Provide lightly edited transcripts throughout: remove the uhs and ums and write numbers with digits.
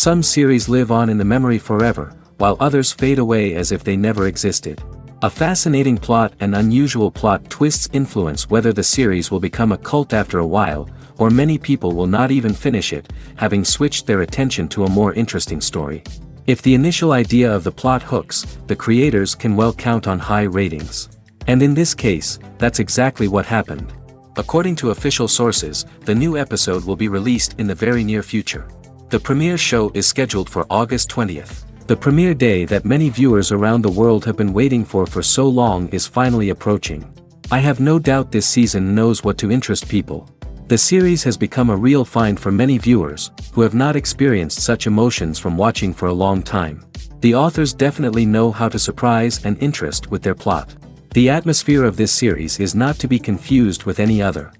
Some series live on in the memory forever, while others fade away as if they never existed. A fascinating plot and unusual plot twists influence whether the series will become a cult after a while, or many people will not even finish it, having switched their attention to a more interesting story. If the initial idea of the plot hooks, the creators can well count on high ratings. And in this case, that's exactly what happened. According to official sources, the new episode will be released in the very near future. The premiere show is scheduled for August 20th. The premiere day that many viewers around the world have been waiting for so long is finally approaching. I have no doubt this season knows what to interest people. The series has become a real find for many viewers, who have not experienced such emotions from watching for a long time. The authors definitely know how to surprise and interest with their plot. The atmosphere of this series is not to be confused with any other.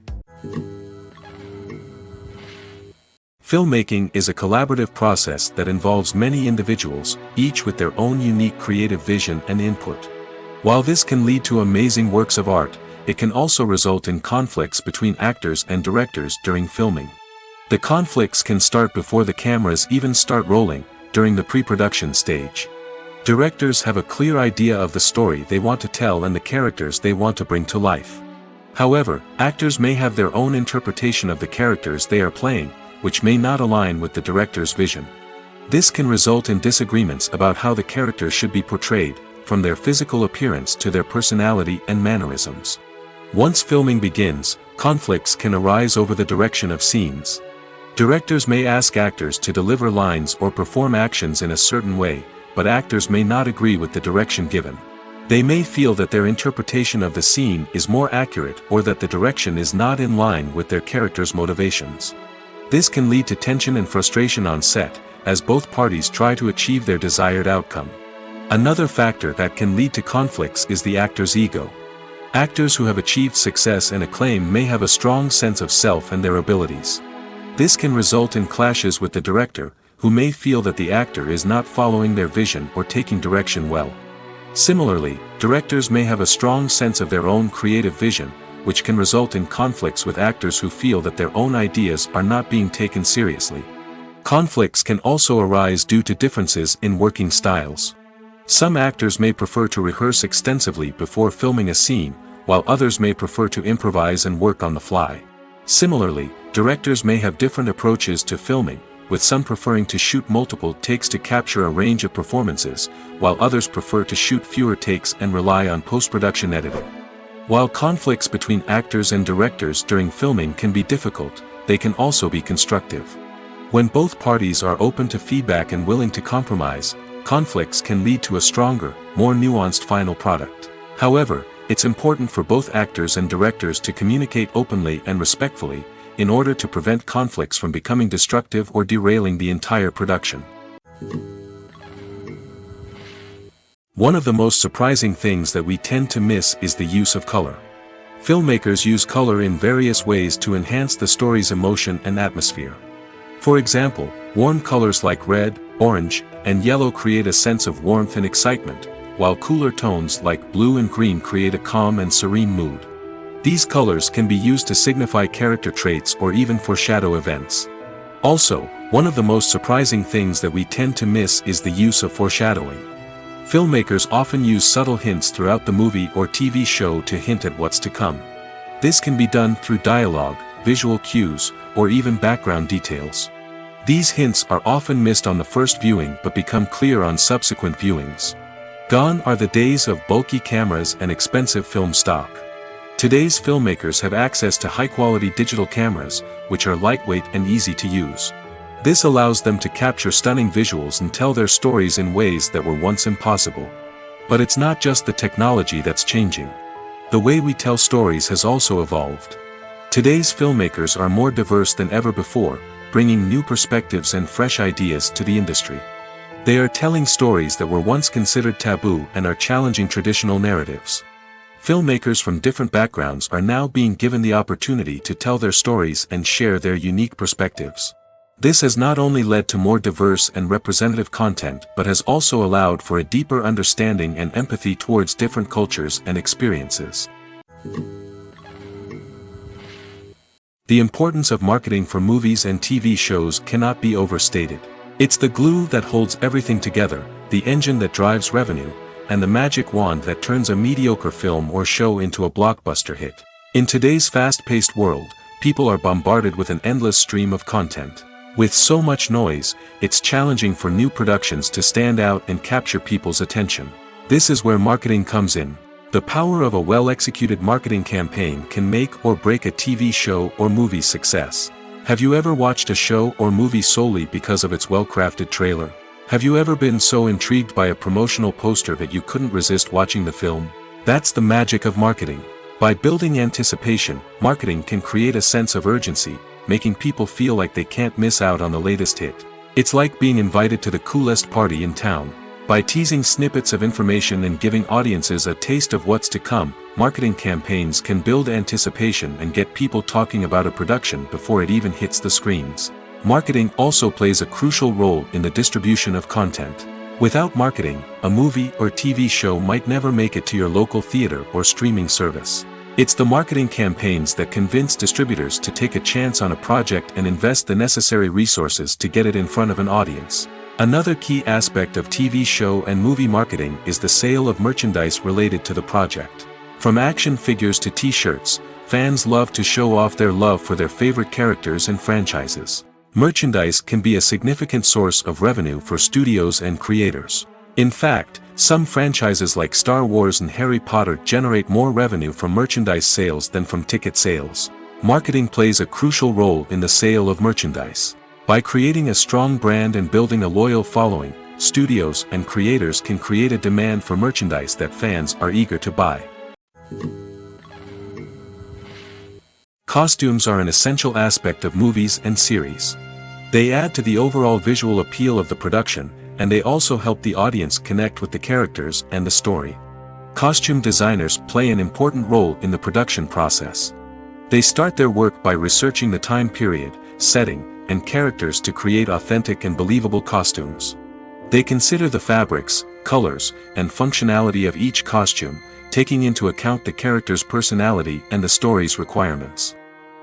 Filmmaking is a collaborative process that involves many individuals, each with their own unique creative vision and input. While this can lead to amazing works of art, it can also result in conflicts between actors and directors during filming. The conflicts can start before the cameras even start rolling, during the pre-production stage. Directors have a clear idea of the story they want to tell and the characters they want to bring to life. However, actors may have their own interpretation of the characters they are playing, which may not align with the director's vision. This can result in disagreements about how the characters should be portrayed, from their physical appearance to their personality and mannerisms. Once filming begins, conflicts can arise over the direction of scenes. Directors may ask actors to deliver lines or perform actions in a certain way, but actors may not agree with the direction given. They may feel that their interpretation of the scene is more accurate or that the direction is not in line with their character's motivations. This can lead to tension and frustration on set, as both parties try to achieve their desired outcome. Another factor that can lead to conflicts is the actor's ego. Actors who have achieved success and acclaim may have a strong sense of self and their abilities. This can result in clashes with the director, who may feel that the actor is not following their vision or taking direction well. Similarly, directors may have a strong sense of their own creative vision, which can result in conflicts with actors who feel that their own ideas are not being taken seriously. Conflicts can also arise due to differences in working styles. Some actors may prefer to rehearse extensively before filming a scene, while others may prefer to improvise and work on the fly. Similarly, directors may have different approaches to filming, with some preferring to shoot multiple takes to capture a range of performances, while others prefer to shoot fewer takes and rely on post-production editing. While conflicts between actors and directors during filming can be difficult, they can also be constructive. When both parties are open to feedback and willing to compromise, conflicts can lead to a stronger, more nuanced final product. However, it's important for both actors and directors to communicate openly and respectfully, in order to prevent conflicts from becoming destructive or derailing the entire production. One of the most surprising things that we tend to miss is the use of color. Filmmakers use color in various ways to enhance the story's emotion and atmosphere. For example, warm colors like red, orange, and yellow create a sense of warmth and excitement, while cooler tones like blue and green create a calm and serene mood. These colors can be used to signify character traits or even foreshadow events. Also, one of the most surprising things that we tend to miss is the use of foreshadowing. Filmmakers often use subtle hints throughout the movie or TV show to hint at what's to come. This can be done through dialogue, visual cues, or even background details. These hints are often missed on the first viewing but become clear on subsequent viewings. Gone are the days of bulky cameras and expensive film stock. Today's filmmakers have access to high-quality digital cameras, which are lightweight and easy to use. This allows them to capture stunning visuals and tell their stories in ways that were once impossible. But it's not just the technology that's changing. The way we tell stories has also evolved. Today's filmmakers are more diverse than ever before, bringing new perspectives and fresh ideas to the industry. They are telling stories that were once considered taboo and are challenging traditional narratives. Filmmakers from different backgrounds are now being given the opportunity to tell their stories and share their unique perspectives. This has not only led to more diverse and representative content but has also allowed for a deeper understanding and empathy towards different cultures and experiences. The importance of marketing for movies and TV shows cannot be overstated. It's the glue that holds everything together, the engine that drives revenue, and the magic wand that turns a mediocre film or show into a blockbuster hit. In today's fast-paced world, people are bombarded with an endless stream of content. With so much noise, it's challenging for new productions to stand out and capture people's attention. This is where marketing comes in. The power of a well-executed marketing campaign can make or break a TV show or movie's success. Have you ever watched a show or movie solely because of its well-crafted trailer? Have you ever been so intrigued by a promotional poster that you couldn't resist watching the film? That's the magic of marketing. By building anticipation, marketing can create a sense of urgency, making people feel like they can't miss out on the latest hit. It's like being invited to the coolest party in town. By teasing snippets of information and giving audiences a taste of what's to come, marketing campaigns can build anticipation and get people talking about a production before it even hits the screens. Marketing also plays a crucial role in the distribution of content. Without marketing, a movie or TV show might never make it to your local theater or streaming service. It's the marketing campaigns that convince distributors to take a chance on a project and invest the necessary resources to get it in front of an audience. Another key aspect of TV show and movie marketing is the sale of merchandise related to the project. From action figures to t-shirts, fans love to show off their love for their favorite characters and franchises. Merchandise can be a significant source of revenue for studios and creators. In fact, some franchises like Star Wars and Harry Potter generate more revenue from merchandise sales than from ticket sales. Marketing plays a crucial role in the sale of merchandise. By creating a strong brand and building a loyal following, studios and creators can create a demand for merchandise that fans are eager to buy. Costumes are an essential aspect of movies and series. They add to the overall visual appeal of the production, and they also help the audience connect with the characters and the story. Costume designers play an important role in the production process. They start their work by researching the time period, setting, and characters to create authentic and believable costumes. They consider the fabrics, colors, and functionality of each costume, taking into account the character's personality and the story's requirements.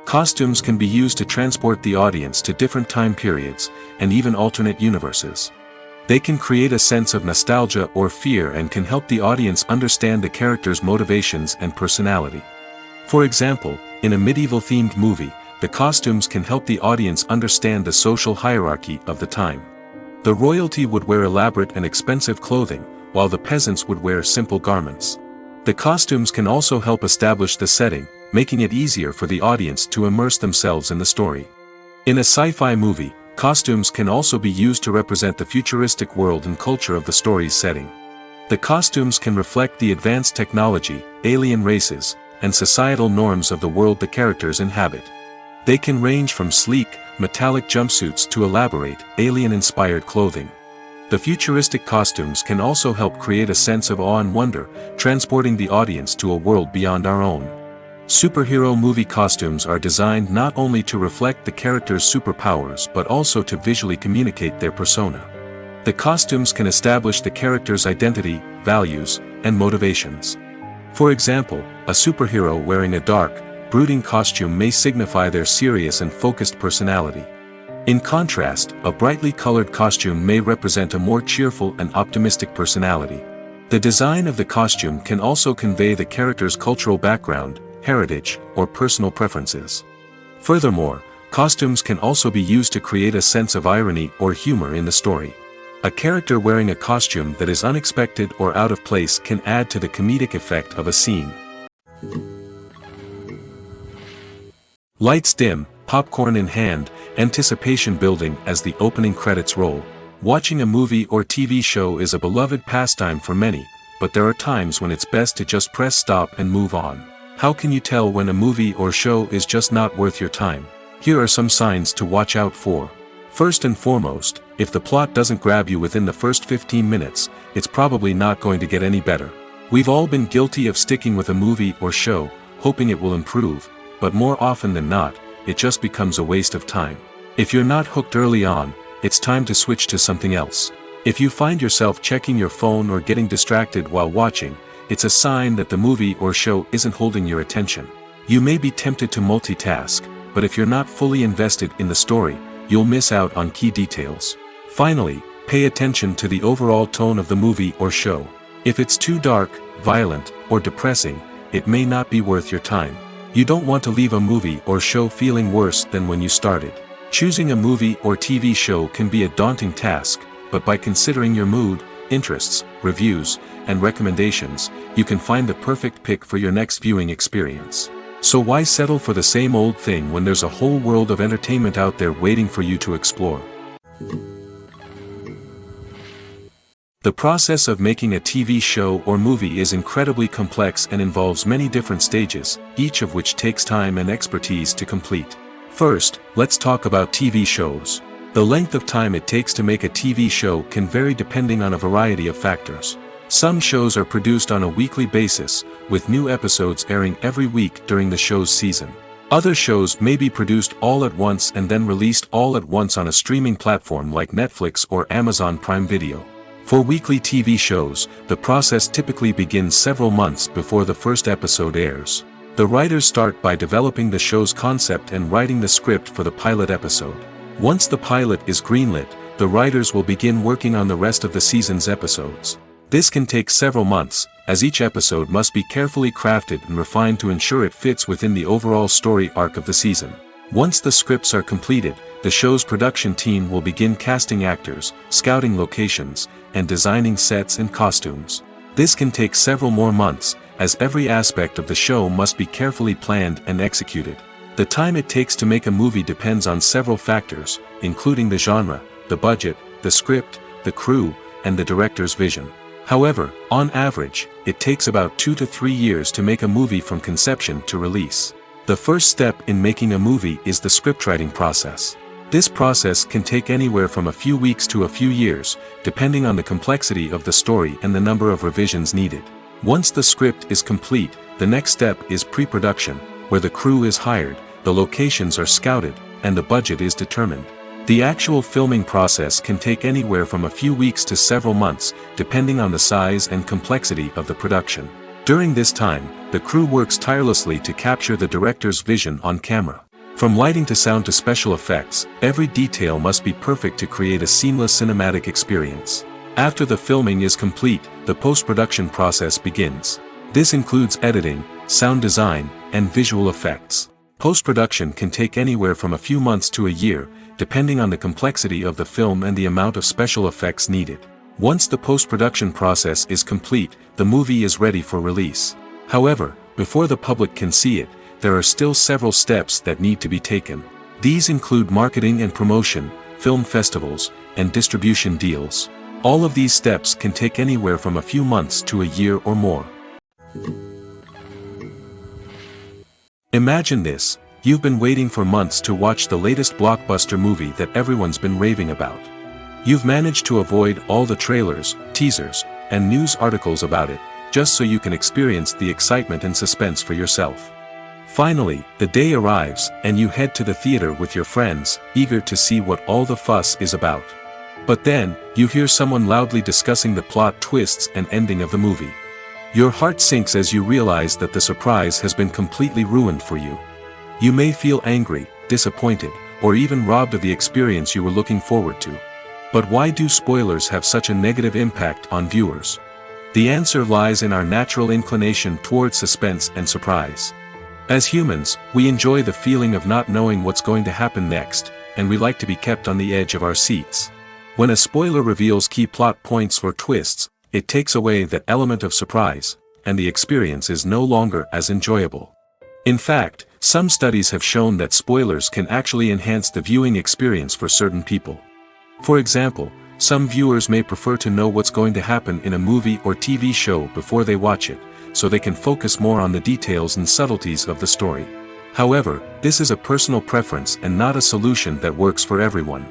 Costumes can be used to transport the audience to different time periods, and even alternate universes. They can create a sense of nostalgia or fear and can help the audience understand the character's motivations and personality. For example, in a medieval-themed movie, the costumes can help the audience understand the social hierarchy of the time. The royalty would wear elaborate and expensive clothing, while the peasants would wear simple garments. The costumes can also help establish the setting, making it easier for the audience to immerse themselves in the story. In a sci-fi movie, costumes can also be used to represent the futuristic world and culture of the story's setting. The costumes can reflect the advanced technology, alien races, and societal norms of the world the characters inhabit. They can range from sleek, metallic jumpsuits to elaborate, alien-inspired clothing. The futuristic costumes can also help create a sense of awe and wonder, transporting the audience to a world beyond our own. Superhero movie costumes are designed not only to reflect the character's superpowers but also to visually communicate their persona. The costumes can establish the character's identity, values, and motivations. For example, a superhero wearing a dark, brooding costume may signify their serious and focused personality. In contrast, a brightly colored costume may represent a more cheerful and optimistic personality. The design of the costume can also convey the character's cultural background, heritage, or personal preferences. Furthermore, costumes can also be used to create a sense of irony or humor in the story. A character wearing a costume that is unexpected or out of place can add to the comedic effect of a scene. Lights dim, popcorn in hand, anticipation building as the opening credits roll. Watching a movie or TV show is a beloved pastime for many, but there are times when it's best to just press stop and move on. How can you tell when a movie or show is just not worth your time? Here are some signs to watch out for. First and foremost, if the plot doesn't grab you within the first 15 minutes, it's probably not going to get any better. We've all been guilty of sticking with a movie or show, hoping it will improve, but more often than not, it just becomes a waste of time. If you're not hooked early on, it's time to switch to something else. If you find yourself checking your phone or getting distracted while watching, it's a sign that the movie or show isn't holding your attention. You may be tempted to multitask, but if you're not fully invested in the story, you'll miss out on key details. Finally, pay attention to the overall tone of the movie or show. If it's too dark, violent, or depressing, it may not be worth your time. You don't want to leave a movie or show feeling worse than when you started. Choosing a movie or TV show can be a daunting task, but by considering your mood, interests, reviews, and recommendations, you can find the perfect pick for your next viewing experience. So why settle for the same old thing when there's a whole world of entertainment out there waiting for you to explore? The process of making a TV show or movie is incredibly complex and involves many different stages, each of which takes time and expertise to complete. First, let's talk about TV shows. The length of time it takes to make a TV show can vary depending on a variety of factors. Some shows are produced on a weekly basis, with new episodes airing every week during the show's season. Other shows may be produced all at once and then released all at once on a streaming platform like Netflix or Amazon Prime Video. For weekly TV shows, the process typically begins several months before the first episode airs. The writers start by developing the show's concept and writing the script for the pilot episode. Once the pilot is greenlit, the writers will begin working on the rest of the season's episodes. This can take several months, as each episode must be carefully crafted and refined to ensure it fits within the overall story arc of the season. Once the scripts are completed, the show's production team will begin casting actors, scouting locations, and designing sets and costumes. This can take several more months, as every aspect of the show must be carefully planned and executed. The time it takes to make a movie depends on several factors, including the genre, the budget, the script, the crew, and the director's vision. However, on average, it takes about 2 to 3 years to make a movie from conception to release. The first step in making a movie is the scriptwriting process. This process can take anywhere from a few weeks to a few years, depending on the complexity of the story and the number of revisions needed. Once the script is complete, the next step is pre-production, where the crew is hired, the locations are scouted, and the budget is determined. The actual filming process can take anywhere from a few weeks to several months, depending on the size and complexity of the production. During this time, the crew works tirelessly to capture the director's vision on camera. From lighting to sound to special effects, every detail must be perfect to create a seamless cinematic experience. After the filming is complete, the post-production process begins. This includes editing, sound design, and visual effects. Post-production can take anywhere from a few months to a year, depending on the complexity of the film and the amount of special effects needed. Once the post-production process is complete, the movie is ready for release. However, before the public can see it, there are still several steps that need to be taken. These include marketing and promotion, film festivals, and distribution deals. All of these steps can take anywhere from a few months to a year or more. Imagine this: you've been waiting for months to watch the latest blockbuster movie that everyone's been raving about. You've managed to avoid all the trailers, teasers, and news articles about it, just so you can experience the excitement and suspense for yourself. Finally, the day arrives, and you head to the theater with your friends, eager to see what all the fuss is about. But then, you hear someone loudly discussing the plot twists and ending of the movie. Your heart sinks as you realize that the surprise has been completely ruined for you. You may feel angry, disappointed, or even robbed of the experience you were looking forward to. But why do spoilers have such a negative impact on viewers? The answer lies in our natural inclination toward suspense and surprise. As humans, we enjoy the feeling of not knowing what's going to happen next, and we like to be kept on the edge of our seats. When a spoiler reveals key plot points or twists, it takes away that element of surprise, and the experience is no longer as enjoyable. In fact, some studies have shown that spoilers can actually enhance the viewing experience for certain people. For example, some viewers may prefer to know what's going to happen in a movie or TV show before they watch it, so they can focus more on the details and subtleties of the story. However, this is a personal preference and not a solution that works for everyone.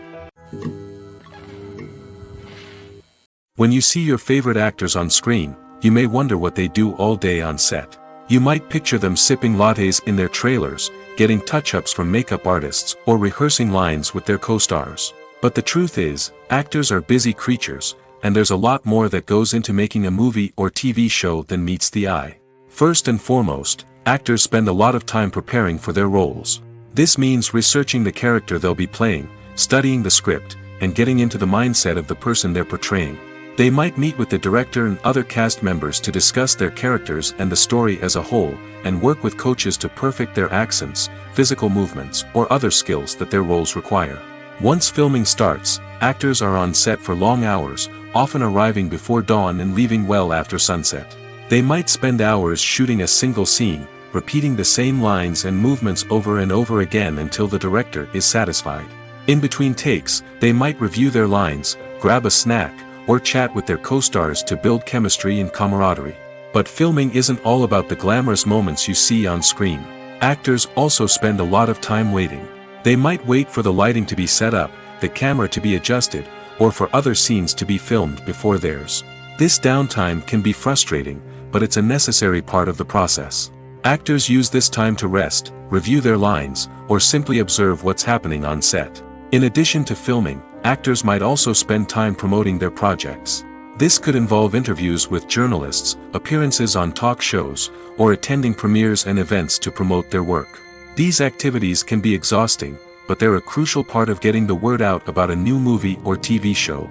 When you see your favorite actors on screen, you may wonder what they do all day on set. You might picture them sipping lattes in their trailers, getting touch-ups from makeup artists, or rehearsing lines with their co-stars. But the truth is, actors are busy creatures, and there's a lot more that goes into making a movie or TV show than meets the eye. First and foremost, actors spend a lot of time preparing for their roles. This means researching the character they'll be playing, studying the script, and getting into the mindset of the person they're portraying. They might meet with the director and other cast members to discuss their characters and the story as a whole, and work with coaches to perfect their accents, physical movements, or other skills that their roles require. Once filming starts, actors are on set for long hours, often arriving before dawn and leaving well after sunset. They might spend hours shooting a single scene, repeating the same lines and movements over and over again until the director is satisfied. In between takes, they might review their lines, grab a snack, or chat with their co-stars to build chemistry and camaraderie. But filming isn't all about the glamorous moments you see on screen. Actors also spend a lot of time waiting. They might wait for the lighting to be set up, the camera to be adjusted, or for other scenes to be filmed before theirs. This downtime can be frustrating, but it's a necessary part of the process. Actors use this time to rest, review their lines, or simply observe what's happening on set. In addition to filming, actors might also spend time promoting their projects. This could involve interviews with journalists, appearances on talk shows, or attending premieres and events to promote their work. These activities can be exhausting, but they're a crucial part of getting the word out about a new movie or TV show.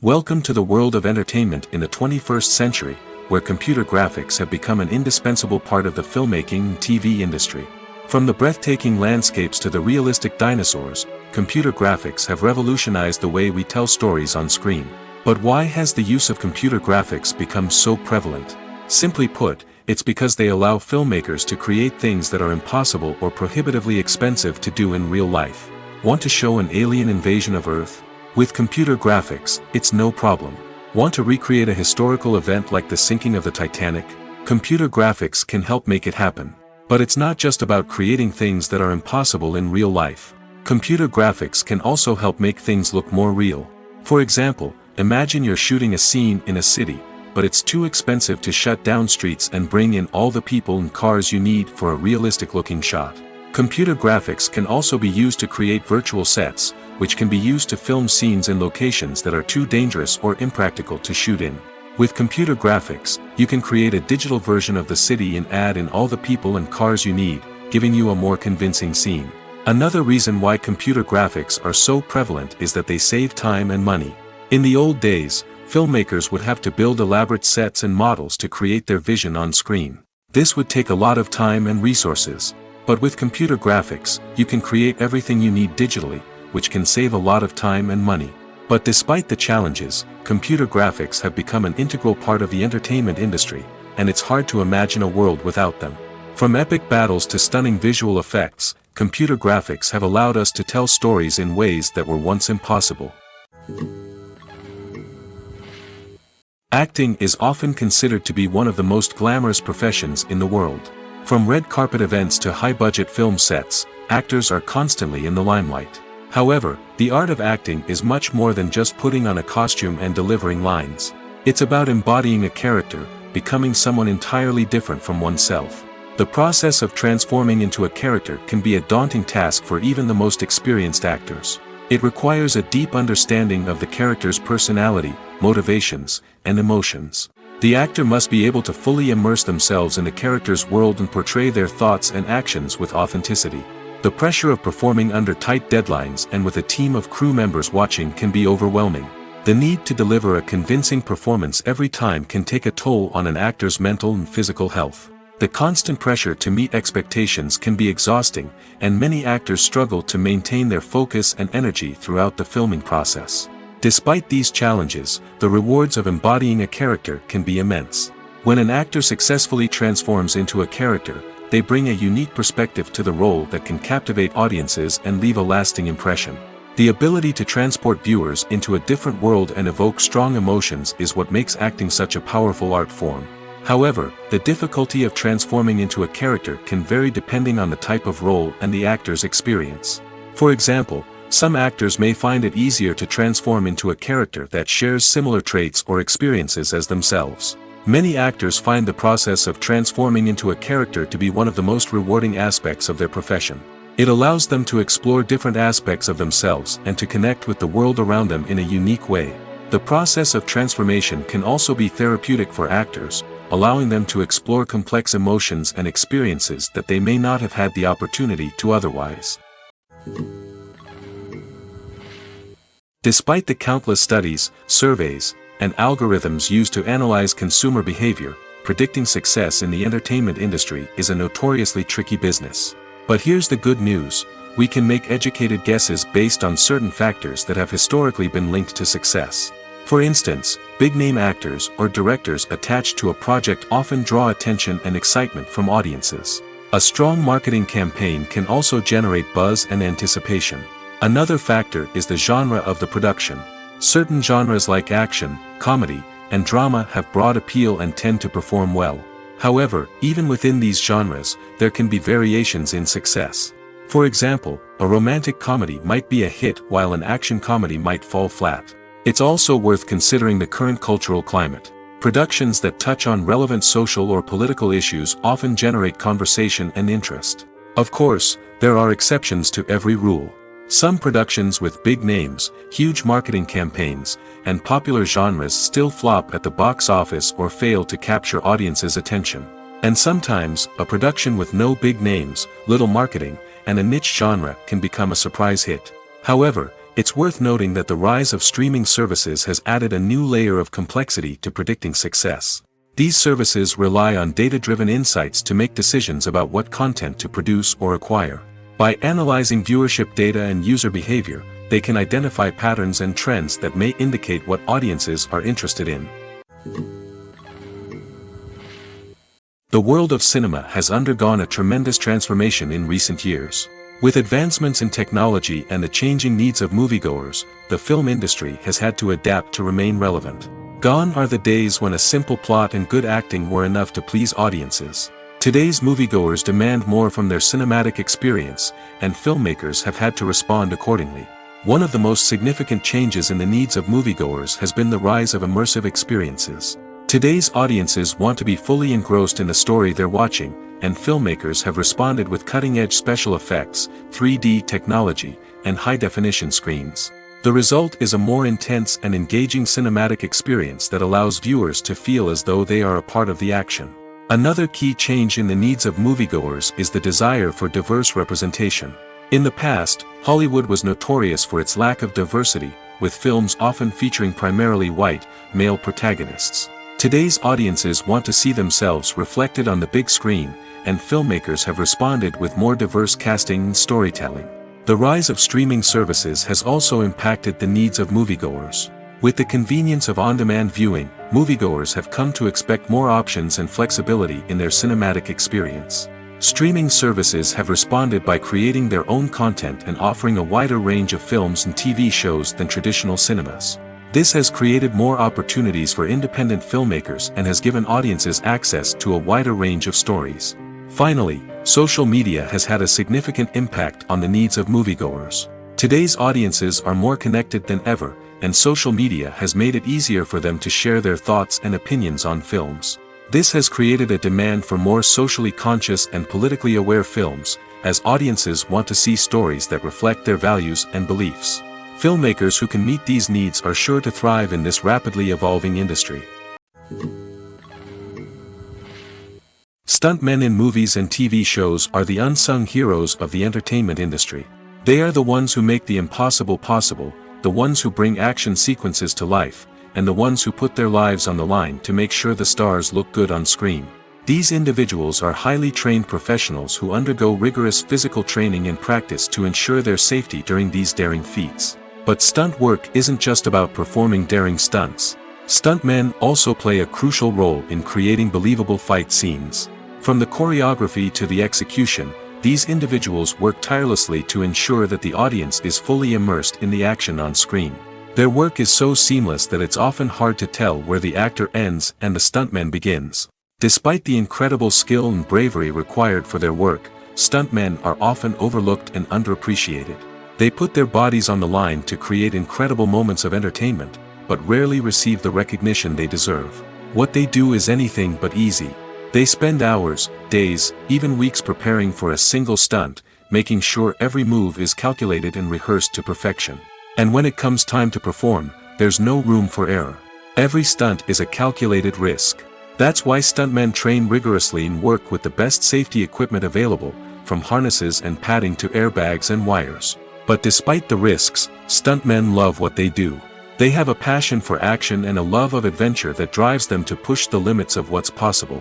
Welcome to the world of entertainment in the 21st century, where computer graphics have become an indispensable part of the filmmaking and TV industry. From the breathtaking landscapes to the realistic dinosaurs, computer graphics have revolutionized the way we tell stories on screen. But why has the use of computer graphics become so prevalent? Simply put, it's because they allow filmmakers to create things that are impossible or prohibitively expensive to do in real life. Want to show an alien invasion of Earth? With computer graphics, it's no problem. Want to recreate a historical event like the sinking of the Titanic? Computer graphics can help make it happen. But it's not just about creating things that are impossible in real life. Computer graphics can also help make things look more real. For example, imagine you're shooting a scene in a city, but it's too expensive to shut down streets and bring in all the people and cars you need for a realistic-looking shot. Computer graphics can also be used to create virtual sets, which can be used to film scenes in locations that are too dangerous or impractical to shoot in. With computer graphics, you can create a digital version of the city and add in all the people and cars you need, giving you a more convincing scene. Another reason why computer graphics are so prevalent is that they save time and money. In the old days, filmmakers would have to build elaborate sets and models to create their vision on screen. This would take a lot of time and resources. But with computer graphics, you can create everything you need digitally, which can save a lot of time and money. But despite the challenges, computer graphics have become an integral part of the entertainment industry, and it's hard to imagine a world without them. From epic battles to stunning visual effects, computer graphics have allowed us to tell stories in ways that were once impossible. Acting is often considered to be one of the most glamorous professions in the world. From red carpet events to high-budget film sets, actors are constantly in the limelight. However, the art of acting is much more than just putting on a costume and delivering lines. It's about embodying a character, becoming someone entirely different from oneself. The process of transforming into a character can be a daunting task for even the most experienced actors. It requires a deep understanding of the character's personality, motivations, and emotions. The actor must be able to fully immerse themselves in the character's world and portray their thoughts and actions with authenticity. The pressure of performing under tight deadlines and with a team of crew members watching can be overwhelming. The need to deliver a convincing performance every time can take a toll on an actor's mental and physical health. The constant pressure to meet expectations can be exhausting, and many actors struggle to maintain their focus and energy throughout the filming process. Despite these challenges, the rewards of embodying a character can be immense. When an actor successfully transforms into a character, they bring a unique perspective to the role that can captivate audiences and leave a lasting impression. The ability to transport viewers into a different world and evoke strong emotions is what makes acting such a powerful art form. However, the difficulty of transforming into a character can vary depending on the type of role and the actor's experience. For example, some actors may find it easier to transform into a character that shares similar traits or experiences as themselves. Many actors find the process of transforming into a character to be one of the most rewarding aspects of their profession. It allows them to explore different aspects of themselves and to connect with the world around them in a unique way. The process of transformation can also be therapeutic for actors, allowing them to explore complex emotions and experiences that they may not have had the opportunity to otherwise. Despite the countless studies, surveys, and algorithms used to analyze consumer behavior, predicting success in the entertainment industry is a notoriously tricky business. But here's the good news: we can make educated guesses based on certain factors that have historically been linked to success. For instance, big-name actors or directors attached to a project often draw attention and excitement from audiences. A strong marketing campaign can also generate buzz and anticipation. Another factor is the genre of the production. Certain genres like action, comedy, and drama have broad appeal and tend to perform well. However, even within these genres, there can be variations in success. For example, a romantic comedy might be a hit while an action comedy might fall flat. It's also worth considering the current cultural climate. Productions that touch on relevant social or political issues often generate conversation and interest. Of course, there are exceptions to every rule. Some productions with big names, huge marketing campaigns, and popular genres still flop at the box office or fail to capture audiences' attention. And sometimes, a production with no big names, little marketing, and a niche genre can become a surprise hit. However, it's worth noting that the rise of streaming services has added a new layer of complexity to predicting success. These services rely on data-driven insights to make decisions about what content to produce or acquire. By analyzing viewership data and user behavior, they can identify patterns and trends that may indicate what audiences are interested in. The world of cinema has undergone a tremendous transformation in recent years. With advancements in technology and the changing needs of moviegoers, the film industry has had to adapt to remain relevant. Gone are the days when a simple plot and good acting were enough to please audiences. Today's moviegoers demand more from their cinematic experience, and filmmakers have had to respond accordingly. One of the most significant changes in the needs of moviegoers has been the rise of immersive experiences. Today's audiences want to be fully engrossed in the story they're watching, and filmmakers have responded with cutting-edge special effects, 3D technology, and high-definition screens. The result is a more intense and engaging cinematic experience that allows viewers to feel as though they are a part of the action. Another key change in the needs of moviegoers is the desire for diverse representation. In the past, Hollywood was notorious for its lack of diversity, with films often featuring primarily white, male protagonists. Today's audiences want to see themselves reflected on the big screen, and filmmakers have responded with more diverse casting and storytelling. The rise of streaming services has also impacted the needs of moviegoers. With the convenience of on-demand viewing, moviegoers have come to expect more options and flexibility in their cinematic experience. Streaming services have responded by creating their own content and offering a wider range of films and TV shows than traditional cinemas. This has created more opportunities for independent filmmakers and has given audiences access to a wider range of stories. Finally, social media has had a significant impact on the needs of moviegoers. Today's audiences are more connected than ever, and social media has made it easier for them to share their thoughts and opinions on films. This has created a demand for more socially conscious and politically aware films, as audiences want to see stories that reflect their values and beliefs. Filmmakers who can meet these needs are sure to thrive in this rapidly evolving industry. Stuntmen in movies and TV shows are the unsung heroes of the entertainment industry. They are the ones who make the impossible possible, the ones who bring action sequences to life, and the ones who put their lives on the line to make sure the stars look good on screen. These individuals are highly trained professionals who undergo rigorous physical training and practice to ensure their safety during these daring feats. But stunt work isn't just about performing daring stunts. Stuntmen also play a crucial role in creating believable fight scenes. From the choreography to the execution, these individuals work tirelessly to ensure that the audience is fully immersed in the action on screen. Their work is so seamless that it's often hard to tell where the actor ends and the stuntman begins. Despite the incredible skill and bravery required for their work, stuntmen are often overlooked and underappreciated. They put their bodies on the line to create incredible moments of entertainment, but rarely receive the recognition they deserve. What they do is anything but easy. They spend hours, days, even weeks preparing for a single stunt, making sure every move is calculated and rehearsed to perfection. And when it comes time to perform, there's no room for error. Every stunt is a calculated risk. That's why stuntmen train rigorously and work with the best safety equipment available, from harnesses and padding to airbags and wires. But despite the risks, Stuntmen love what they do. They have a passion for action and a love of adventure that drives them to push the limits of what's possible.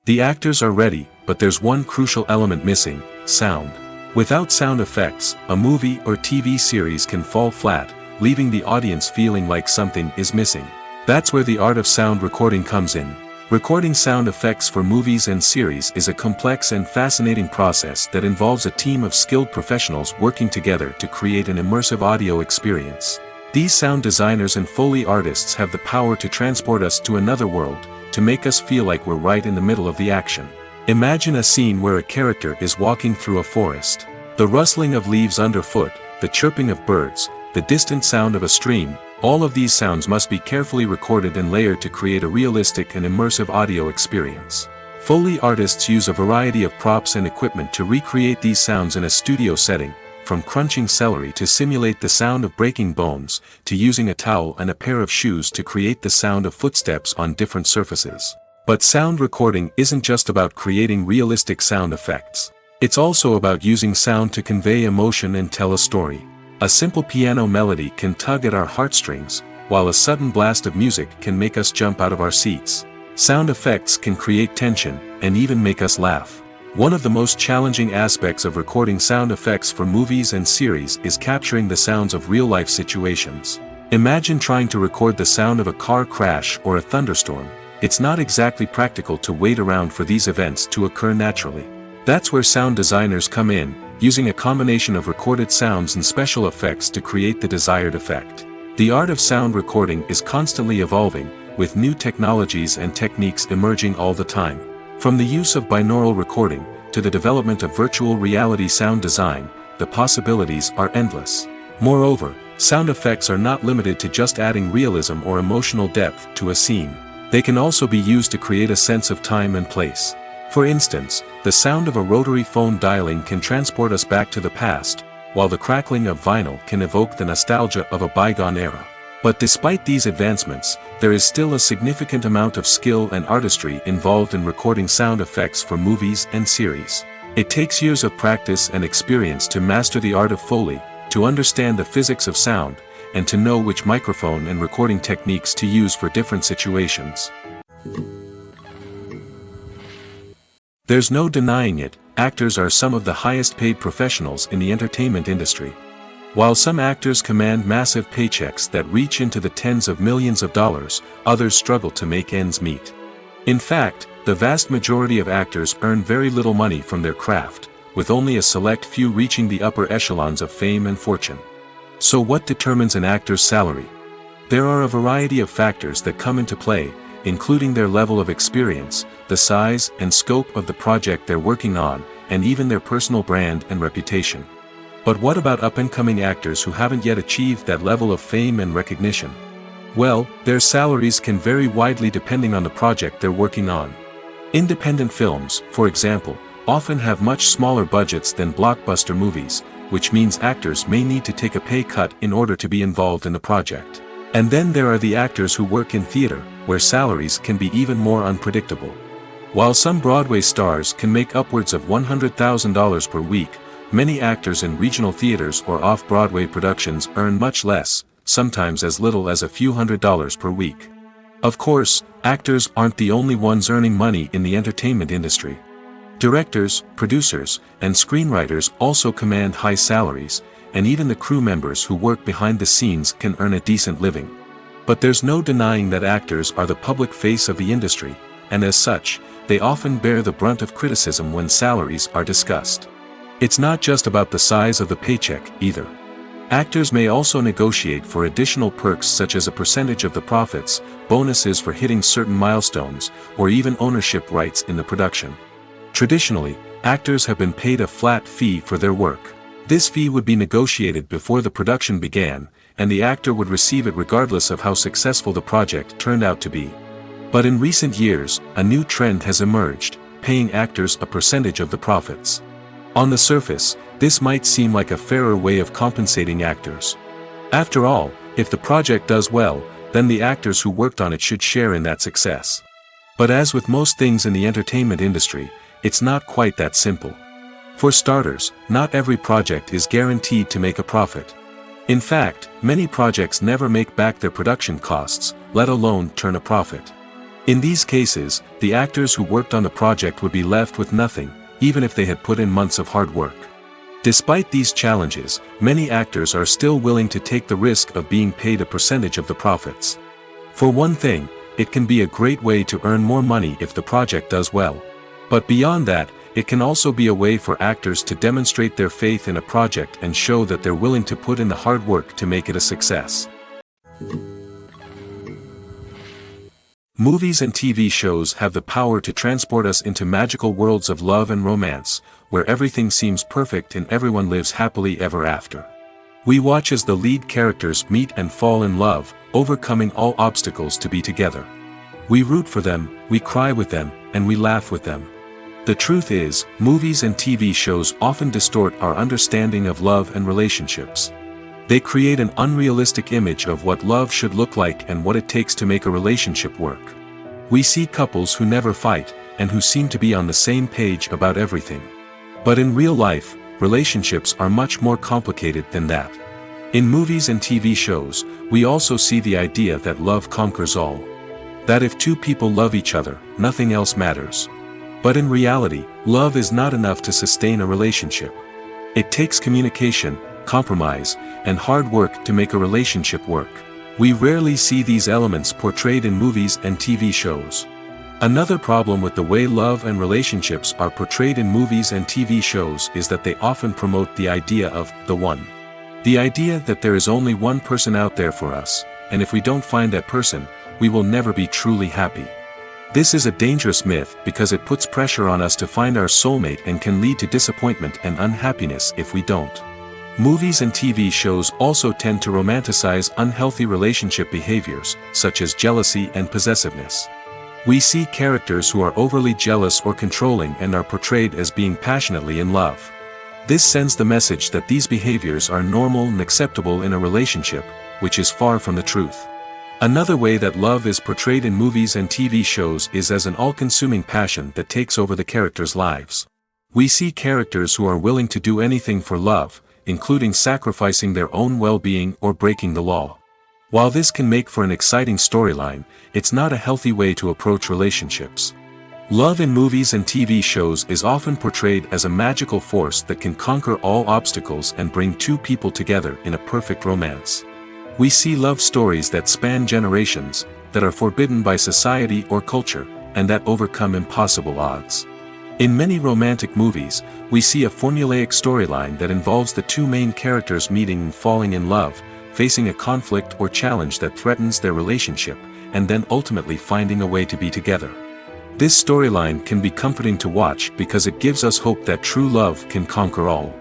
The actors are ready, but there's one crucial element missing: sound. Without sound effects, a movie or TV series can fall flat, leaving the audience feeling like something is missing. That's where the art of sound recording comes in. Recording sound effects for movies and series is a complex and fascinating process that involves a team of skilled professionals working together to create an immersive audio experience. These sound designers and Foley artists have the power to transport us to another world, to make us feel like we're right in the middle of the action. Imagine a scene where a character is walking through a forest. The rustling of leaves underfoot, the chirping of birds, the distant sound of a stream, all of these sounds must be carefully recorded and layered to create a realistic and immersive audio experience. Foley artists use a variety of props and equipment to recreate these sounds in a studio setting, from crunching celery to simulate the sound of breaking bones, to using a towel and a pair of shoes to create the sound of footsteps on different surfaces. But sound recording isn't just about creating realistic sound effects. It's also about using sound to convey emotion and tell a story. A simple piano melody can tug at our heartstrings, while a sudden blast of music can make us jump out of our seats. Sound effects can create tension, and even make us laugh. One of the most challenging aspects of recording sound effects for movies and series is capturing the sounds of real-life situations. Imagine trying to record the sound of a car crash or a thunderstorm. It's not exactly practical to wait around for these events to occur naturally. That's where sound designers come in, using a combination of recorded sounds and special effects to create the desired effect. The art of sound recording is constantly evolving, with new technologies and techniques emerging all the time. From the use of binaural recording, to the development of virtual reality sound design, the possibilities are endless. Moreover, sound effects are not limited to just adding realism or emotional depth to a scene. They can also be used to create a sense of time and place. For instance, the sound of a rotary phone dialing can transport us back to the past, while the crackling of vinyl can evoke the nostalgia of a bygone era. But despite these advancements, there is still a significant amount of skill and artistry involved in recording sound effects for movies and series. It takes years of practice and experience to master the art of Foley, to understand the physics of sound, and to know which microphone and recording techniques to use for different situations. There's no denying it, actors are some of the highest paid professionals in the entertainment industry. While some actors command massive paychecks that reach into the tens of millions of dollars, others struggle to make ends meet. In fact, the vast majority of actors earn very little money from their craft, with only a select few reaching the upper echelons of fame and fortune. So what determines an actor's salary? There are a variety of factors that come into play, including their level of experience, the size and scope of the project they're working on, and even their personal brand and reputation. But what about up-and-coming actors who haven't yet achieved that level of fame and recognition? Well, their salaries can vary widely depending on the project they're working on. Independent films, for example, often have much smaller budgets than blockbuster movies, which means actors may need to take a pay cut in order to be involved in the project. And then there are the actors who work in theater, where salaries can be even more unpredictable. While some Broadway stars can make upwards of $100,000 per week, many actors in regional theaters or off-Broadway productions earn much less, sometimes as little as a few $100s per week. Of course, actors aren't the only ones earning money in the entertainment industry. Directors, producers, and screenwriters also command high salaries, and even the crew members who work behind the scenes can earn a decent living. But there's no denying that actors are the public face of the industry, and as such, they often bear the brunt of criticism when salaries are discussed. It's not just about the size of the paycheck, either. Actors may also negotiate for additional perks such as a percentage of the profits, bonuses for hitting certain milestones, or even ownership rights in the production. Traditionally, actors have been paid a flat fee for their work. This fee would be negotiated before the production began, and the actor would receive it regardless of how successful the project turned out to be. But in recent years, a new trend has emerged, paying actors a percentage of the profits. On the surface, this might seem like a fairer way of compensating actors. After all, if the project does well, then the actors who worked on it should share in that success. But as with most things in the entertainment industry, it's not quite that simple. For starters, not every project is guaranteed to make a profit. In fact, many projects never make back their production costs, let alone turn a profit. In these cases, the actors who worked on the project would be left with nothing, even if they had put in months of hard work. Despite these challenges, many actors are still willing to take the risk of being paid a percentage of the profits. For one thing, it can be a great way to earn more money if the project does well. But beyond that, it can also be a way for actors to demonstrate their faith in a project and show that they're willing to put in the hard work to make it a success. Movies and TV shows have the power to transport us into magical worlds of love and romance, where everything seems perfect and everyone lives happily ever after. We watch as the lead characters meet and fall in love, overcoming all obstacles to be together. We root for them, we cry with them, and we laugh with them. The truth is, movies and TV shows often distort our understanding of love and relationships. They create an unrealistic image of what love should look like and what it takes to make a relationship work. We see couples who never fight, and who seem to be on the same page about everything. But in real life, relationships are much more complicated than that. In movies and TV shows, we also see the idea that love conquers all. That if two people love each other, nothing else matters. But in reality, love is not enough to sustain a relationship. It takes communication, compromise, and hard work to make a relationship work. We rarely see these elements portrayed in movies and TV shows. Another problem with the way love and relationships are portrayed in movies and TV shows is that they often promote the idea of the one. The idea that there is only one person out there for us, and if we don't find that person, we will never be truly happy. This is a dangerous myth because it puts pressure on us to find our soulmate and can lead to disappointment and unhappiness if we don't. Movies and TV shows also tend to romanticize unhealthy relationship behaviors, such as jealousy and possessiveness. We see characters who are overly jealous or controlling and are portrayed as being passionately in love. This sends the message that these behaviors are normal and acceptable in a relationship, which is far from the truth. Another way that love is portrayed in movies and TV shows is as an all-consuming passion that takes over the characters' lives. We see characters who are willing to do anything for love, including sacrificing their own well-being or breaking the law. While this can make for an exciting storyline, it's not a healthy way to approach relationships. Love in movies and TV shows is often portrayed as a magical force that can conquer all obstacles and bring two people together in a perfect romance. We see love stories that span generations, that are forbidden by society or culture, and that overcome impossible odds. In many romantic movies, we see a formulaic storyline that involves the two main characters meeting and falling in love, facing a conflict or challenge that threatens their relationship, and then ultimately finding a way to be together. This storyline can be comforting to watch because it gives us hope that true love can conquer all.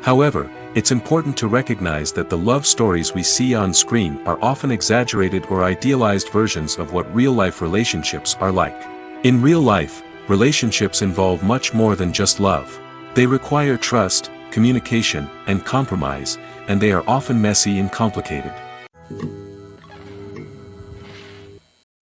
However, it's important to recognize that the love stories we see on screen are often exaggerated or idealized versions of what real-life relationships are like. In real life, relationships involve much more than just love. They require trust, communication, and compromise, and they are often messy and complicated.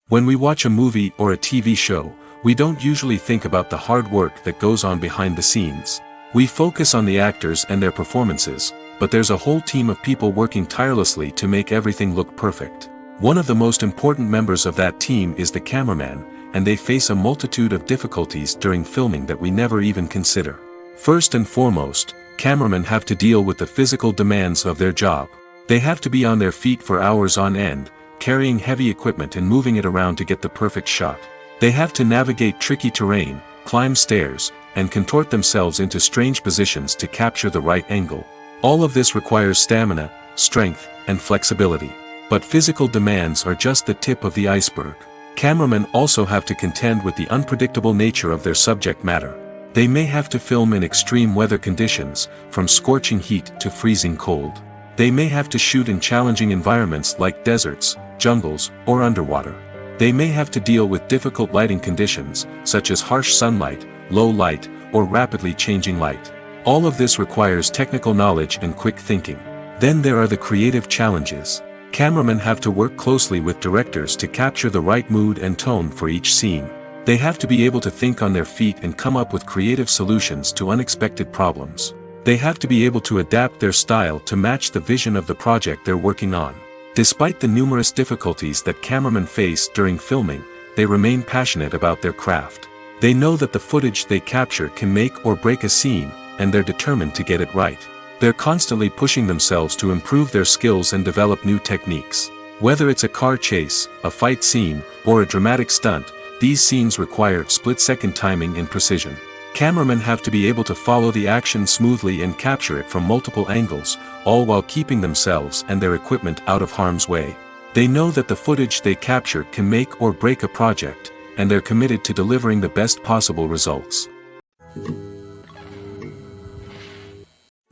When we watch a movie or a TV show, we don't usually think about the hard work that goes on behind the scenes. We focus on the actors and their performances, but there's a whole team of people working tirelessly to make everything look perfect. One of the most important members of that team is the cameraman, and they face a multitude of difficulties during filming that we never even consider. First and foremost, cameramen have to deal with the physical demands of their job. They have to be on their feet for hours on end, carrying heavy equipment and moving it around to get the perfect shot. They have to navigate tricky terrain, climb stairs, and contort themselves into strange positions to capture the right angle. All of this requires stamina, strength, and flexibility. But physical demands are just the tip of the iceberg. Cameramen also have to contend with the unpredictable nature of their subject matter. They may have to film in extreme weather conditions, from scorching heat to freezing cold. They may have to shoot in challenging environments like deserts, jungles, or underwater. They may have to deal with difficult lighting conditions, such as harsh sunlight, low light, or rapidly changing light. All of this requires technical knowledge and quick thinking. Then there are the creative challenges. Cameramen have to work closely with directors to capture the right mood and tone for each scene. They have to be able to think on their feet and come up with creative solutions to unexpected problems. They have to be able to adapt their style to match the vision of the project they're working on. Despite the numerous difficulties that cameramen face during filming, they remain passionate about their craft. They know that the footage they capture can make or break a scene, and they're determined to get it right. They're constantly pushing themselves to improve their skills and develop new techniques. Whether it's a car chase, a fight scene, or a dramatic stunt, these scenes require split-second timing and precision. Cameramen have to be able to follow the action smoothly and capture it from multiple angles, all while keeping themselves and their equipment out of harm's way. They know that the footage they capture can make or break a project, and they're committed to delivering the best possible results.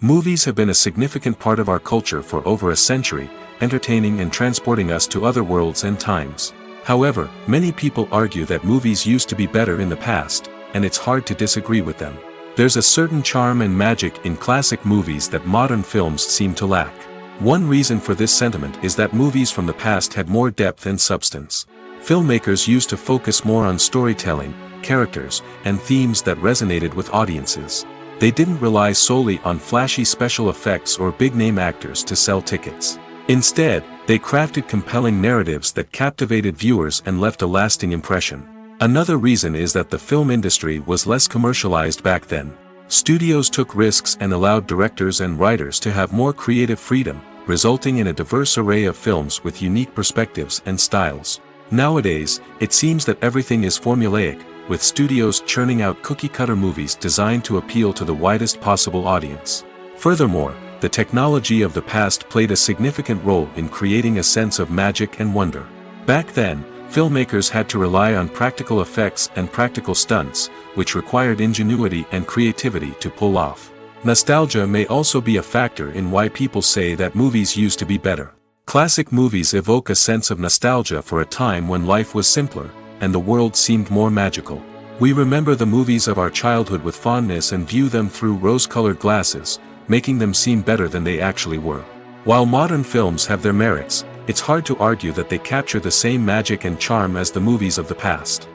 Movies have been a significant part of our culture for over a century, entertaining and transporting us to other worlds and times. However, many people argue that movies used to be better in the past, and it's hard to disagree with them. There's a certain charm and magic in classic movies that modern films seem to lack. One reason for this sentiment is that movies from the past had more depth and substance. Filmmakers used to focus more on storytelling, characters, and themes that resonated with audiences. They didn't rely solely on flashy special effects or big-name actors to sell tickets. Instead, they crafted compelling narratives that captivated viewers and left a lasting impression. Another reason is that the film industry was less commercialized back then. Studios took risks and allowed directors and writers to have more creative freedom, resulting in a diverse array of films with unique perspectives and styles. Nowadays, it seems that everything is formulaic, with studios churning out cookie-cutter movies designed to appeal to the widest possible audience. Furthermore, the technology of the past played a significant role in creating a sense of magic and wonder. Back then, filmmakers had to rely on practical effects and practical stunts, which required ingenuity and creativity to pull off. Nostalgia may also be a factor in why people say that movies used to be better. Classic movies evoke a sense of nostalgia for a time when life was simpler, and the world seemed more magical. We remember the movies of our childhood with fondness and view them through rose-colored glasses, making them seem better than they actually were. While modern films have their merits, it's hard to argue that they capture the same magic and charm as the movies of the past.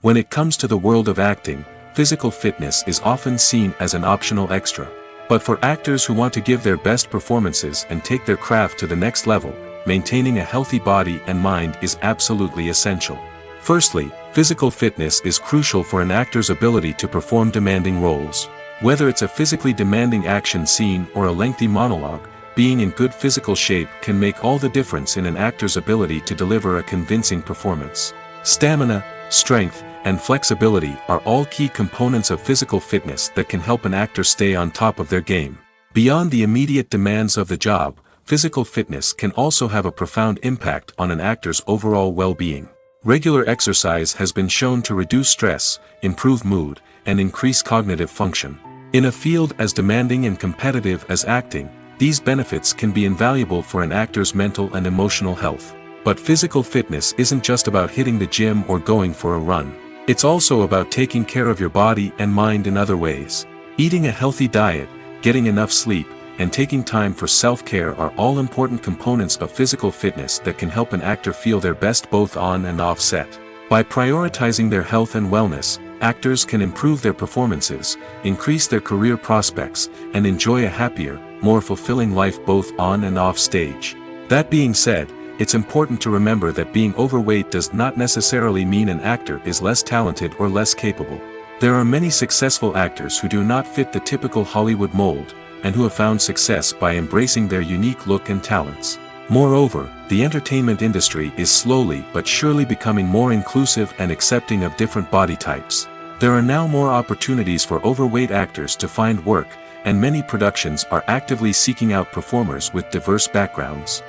When it comes to the world of acting, physical fitness is often seen as an optional extra. But for actors who want to give their best performances and take their craft to the next level, maintaining a healthy body and mind is absolutely essential. Firstly, physical fitness is crucial for an actor's ability to perform demanding roles. Whether it's a physically demanding action scene or a lengthy monologue, being in good physical shape can make all the difference in an actor's ability to deliver a convincing performance. Stamina, strength, and flexibility are all key components of physical fitness that can help an actor stay on top of their game. Beyond the immediate demands of the job, physical fitness can also have a profound impact on an actor's overall well-being. Regular exercise has been shown to reduce stress, improve mood, and increase cognitive function. In a field as demanding and competitive as acting, these benefits can be invaluable for an actor's mental and emotional health. But physical fitness isn't just about hitting the gym or going for a run. It's also about taking care of your body and mind in other ways. Eating a healthy diet, getting enough sleep, and taking time for self-care are all important components of physical fitness that can help an actor feel their best both on and off set. By prioritizing their health and wellness, actors can improve their performances, increase their career prospects, and enjoy a happier, more fulfilling life both on and off stage. That being said, it's important to remember that being overweight does not necessarily mean an actor is less talented or less capable. There are many successful actors who do not fit the typical Hollywood mold, and who have found success by embracing their unique look and talents. Moreover, the entertainment industry is slowly but surely becoming more inclusive and accepting of different body types. There are now more opportunities for overweight actors to find work, and many productions are actively seeking out performers with diverse backgrounds.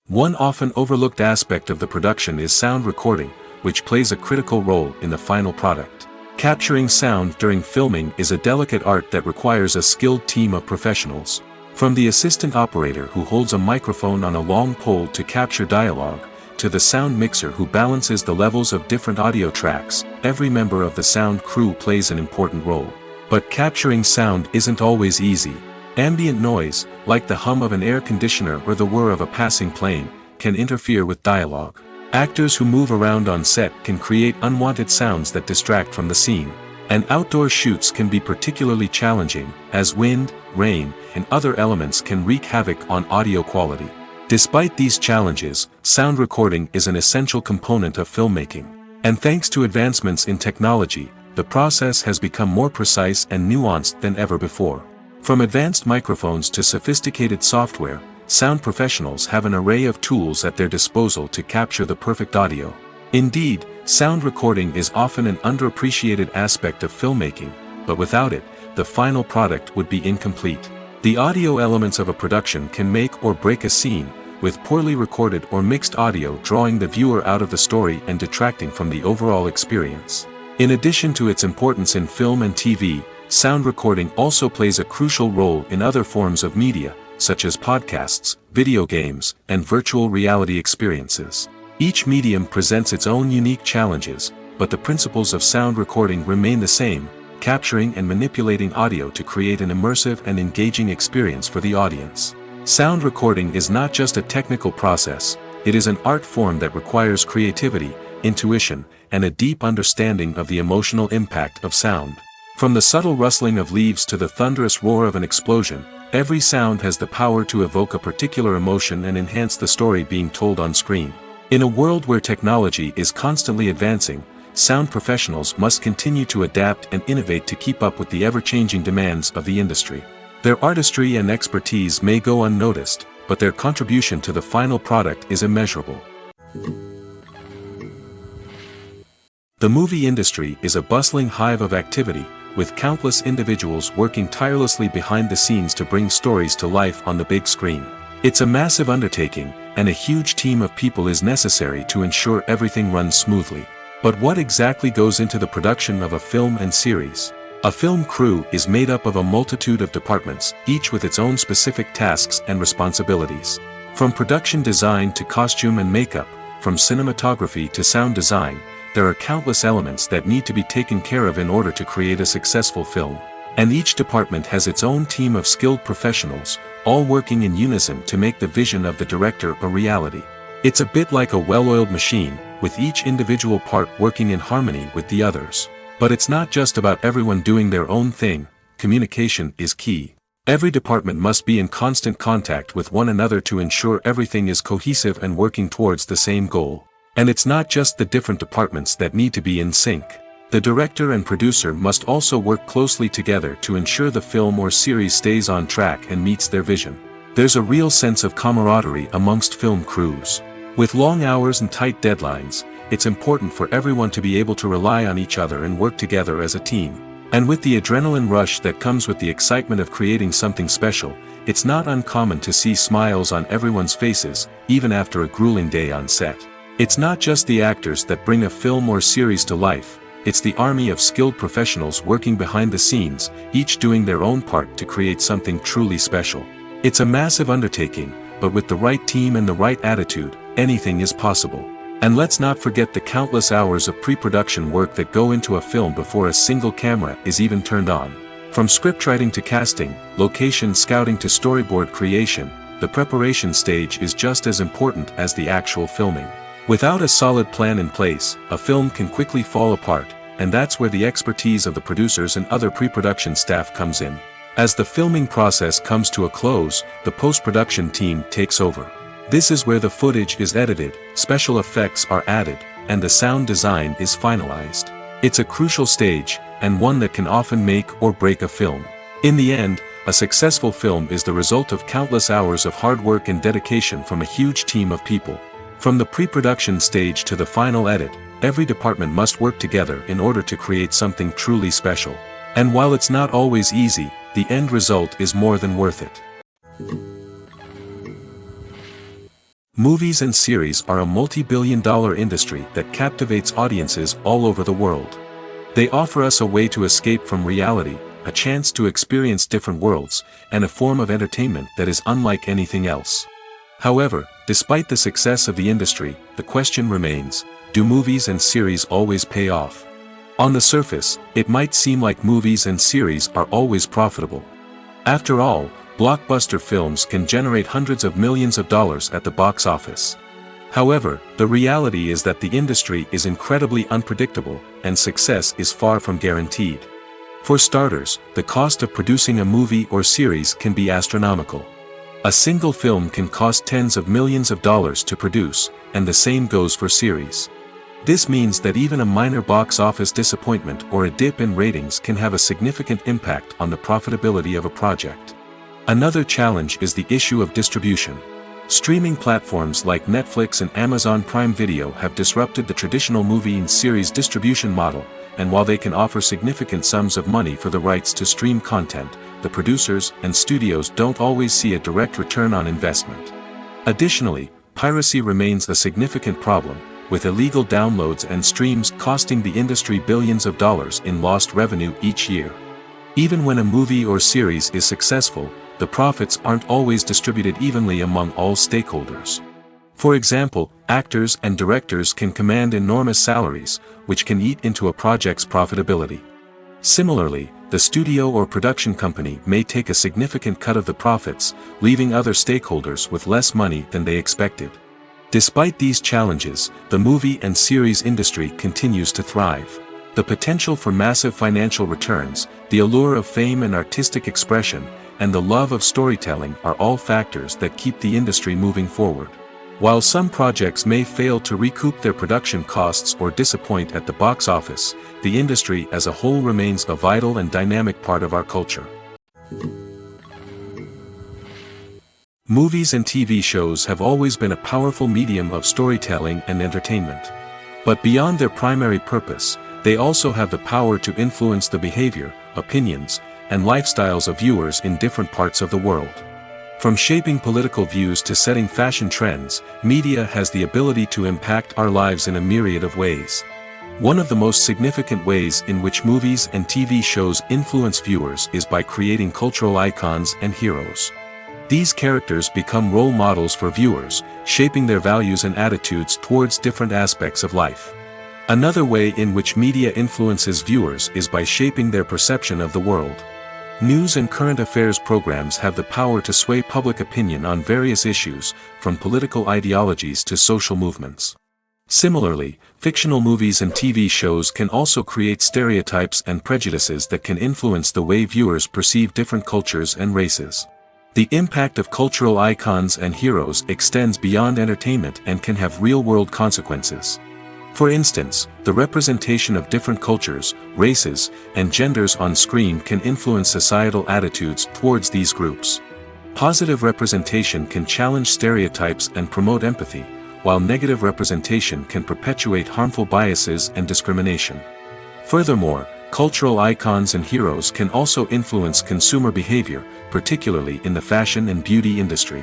One often overlooked aspect of the production is sound recording, which plays a critical role in the final product. Capturing sound during filming is a delicate art that requires a skilled team of professionals. From the assistant operator who holds a microphone on a long pole to capture dialogue, to the sound mixer who balances the levels of different audio tracks, every member of the sound crew plays an important role. But capturing sound isn't always easy. Ambient noise, like the hum of an air conditioner or the whir of a passing plane, can interfere with dialogue. Actors who move around on set can create unwanted sounds that distract from the scene. And outdoor shoots can be particularly challenging, as wind, rain, and other elements can wreak havoc on audio quality. Despite these challenges, sound recording is an essential component of filmmaking. And thanks to advancements in technology, the process has become more precise and nuanced than ever before. From advanced microphones to sophisticated software, sound professionals have an array of tools at their disposal to capture the perfect audio. Indeed, sound recording is often an underappreciated aspect of filmmaking, but without it, the final product would be incomplete. The audio elements of a production can make or break a scene, with poorly recorded or mixed audio drawing the viewer out of the story and detracting from the overall experience. In addition to its importance in film and TV, sound recording also plays a crucial role in other forms of media, such as podcasts, video games, and virtual reality experiences. Each medium presents its own unique challenges, but the principles of sound recording remain the same, capturing and manipulating audio to create an immersive and engaging experience for the audience. Sound recording is not just a technical process, it is an art form that requires creativity, intuition, and a deep understanding of the emotional impact of sound. From the subtle rustling of leaves to the thunderous roar of an explosion, every sound has the power to evoke a particular emotion and enhance the story being told on screen. In a world where technology is constantly advancing, sound professionals must continue to adapt and innovate to keep up with the ever-changing demands of the industry. Their artistry and expertise may go unnoticed, but their contribution to the final product is immeasurable. The movie industry is a bustling hive of activity, with countless individuals working tirelessly behind the scenes to bring stories to life on the big screen. It's a massive undertaking, and a huge team of people is necessary to ensure everything runs smoothly. But what exactly goes into the production of a film and series? A film crew is made up of a multitude of departments, each with its own specific tasks and responsibilities. From production design to costume and makeup, from cinematography to sound design, there are countless elements that need to be taken care of in order to create a successful film. And each department has its own team of skilled professionals, all working in unison to make the vision of the director a reality. It's a bit like a well-oiled machine, with each individual part working in harmony with the others. But it's not just about everyone doing their own thing, communication is key. Every department must be in constant contact with one another to ensure everything is cohesive and working towards the same goal. And it's not just the different departments that need to be in sync. The director and producer must also work closely together to ensure the film or series stays on track and meets their vision. There's a real sense of camaraderie amongst film crews. With long hours and tight deadlines, it's important for everyone to be able to rely on each other and work together as a team. And with the adrenaline rush that comes with the excitement of creating something special, it's not uncommon to see smiles on everyone's faces, even after a grueling day on set. It's not just the actors that bring a film or series to life. It's the army of skilled professionals working behind the scenes, each doing their own part to create something truly special. It's a massive undertaking, but with the right team and the right attitude, anything is possible. And let's not forget the countless hours of pre-production work that go into a film before a single camera is even turned on. From scriptwriting to casting, location scouting to storyboard creation, the preparation stage is just as important as the actual filming. Without a solid plan in place, a film can quickly fall apart, and that's where the expertise of the producers and other pre-production staff comes in. As the filming process comes to a close, the post-production team takes over. This is where the footage is edited, special effects are added, and the sound design is finalized. It's a crucial stage, and one that can often make or break a film. In the end, a successful film is the result of countless hours of hard work and dedication from a huge team of people. From the pre-production stage to the final edit, every department must work together in order to create something truly special. And while it's not always easy, the end result is more than worth it. Movies and series are a multi-billion-dollar industry that captivates audiences all over the world. They offer us a way to escape from reality, a chance to experience different worlds, and a form of entertainment that is unlike anything else. However, despite the success of the industry, the question remains, do movies and series always pay off? On the surface, it might seem like movies and series are always profitable. After all, blockbuster films can generate hundreds of millions of dollars at the box office. However, the reality is that the industry is incredibly unpredictable, and success is far from guaranteed. For starters, the cost of producing a movie or series can be astronomical. A single film can cost tens of millions of dollars to produce, and the same goes for series. This means that even a minor box office disappointment or a dip in ratings can have a significant impact on the profitability of a project. Another challenge is the issue of distribution. Streaming platforms like Netflix and Amazon Prime Video have disrupted the traditional movie and series distribution model, and while they can offer significant sums of money for the rights to stream content, the producers and studios don't always see a direct return on investment. Additionally, piracy remains a significant problem, with illegal downloads and streams costing the industry billions of dollars in lost revenue each year. Even when a movie or series is successful, the profits aren't always distributed evenly among all stakeholders. For example, actors and directors can command enormous salaries, which can eat into a project's profitability. Similarly, the studio or production company may take a significant cut of the profits, leaving other stakeholders with less money than they expected. Despite these challenges, the movie and series industry continues to thrive. The potential for massive financial returns, the allure of fame and artistic expression, and the love of storytelling are all factors that keep the industry moving forward. While some projects may fail to recoup their production costs or disappoint at the box office, the industry as a whole remains a vital and dynamic part of our culture. Movies and TV shows have always been a powerful medium of storytelling and entertainment. But beyond their primary purpose, they also have the power to influence the behavior, opinions, and lifestyles of viewers in different parts of the world. From shaping political views to setting fashion trends, media has the ability to impact our lives in a myriad of ways. One of the most significant ways in which movies and TV shows influence viewers is by creating cultural icons and heroes. These characters become role models for viewers, shaping their values and attitudes towards different aspects of life. Another way in which media influences viewers is by shaping their perception of the world. News and current affairs programs have the power to sway public opinion on various issues, from political ideologies to social movements. Similarly, fictional movies and TV shows can also create stereotypes and prejudices that can influence the way viewers perceive different cultures and races. The impact of cultural icons and heroes extends beyond entertainment and can have real-world consequences. For instance, the representation of different cultures, races, and genders on screen can influence societal attitudes towards these groups. Positive representation can challenge stereotypes and promote empathy, while negative representation can perpetuate harmful biases and discrimination. Furthermore, cultural icons and heroes can also influence consumer behavior, particularly in the fashion and beauty industry.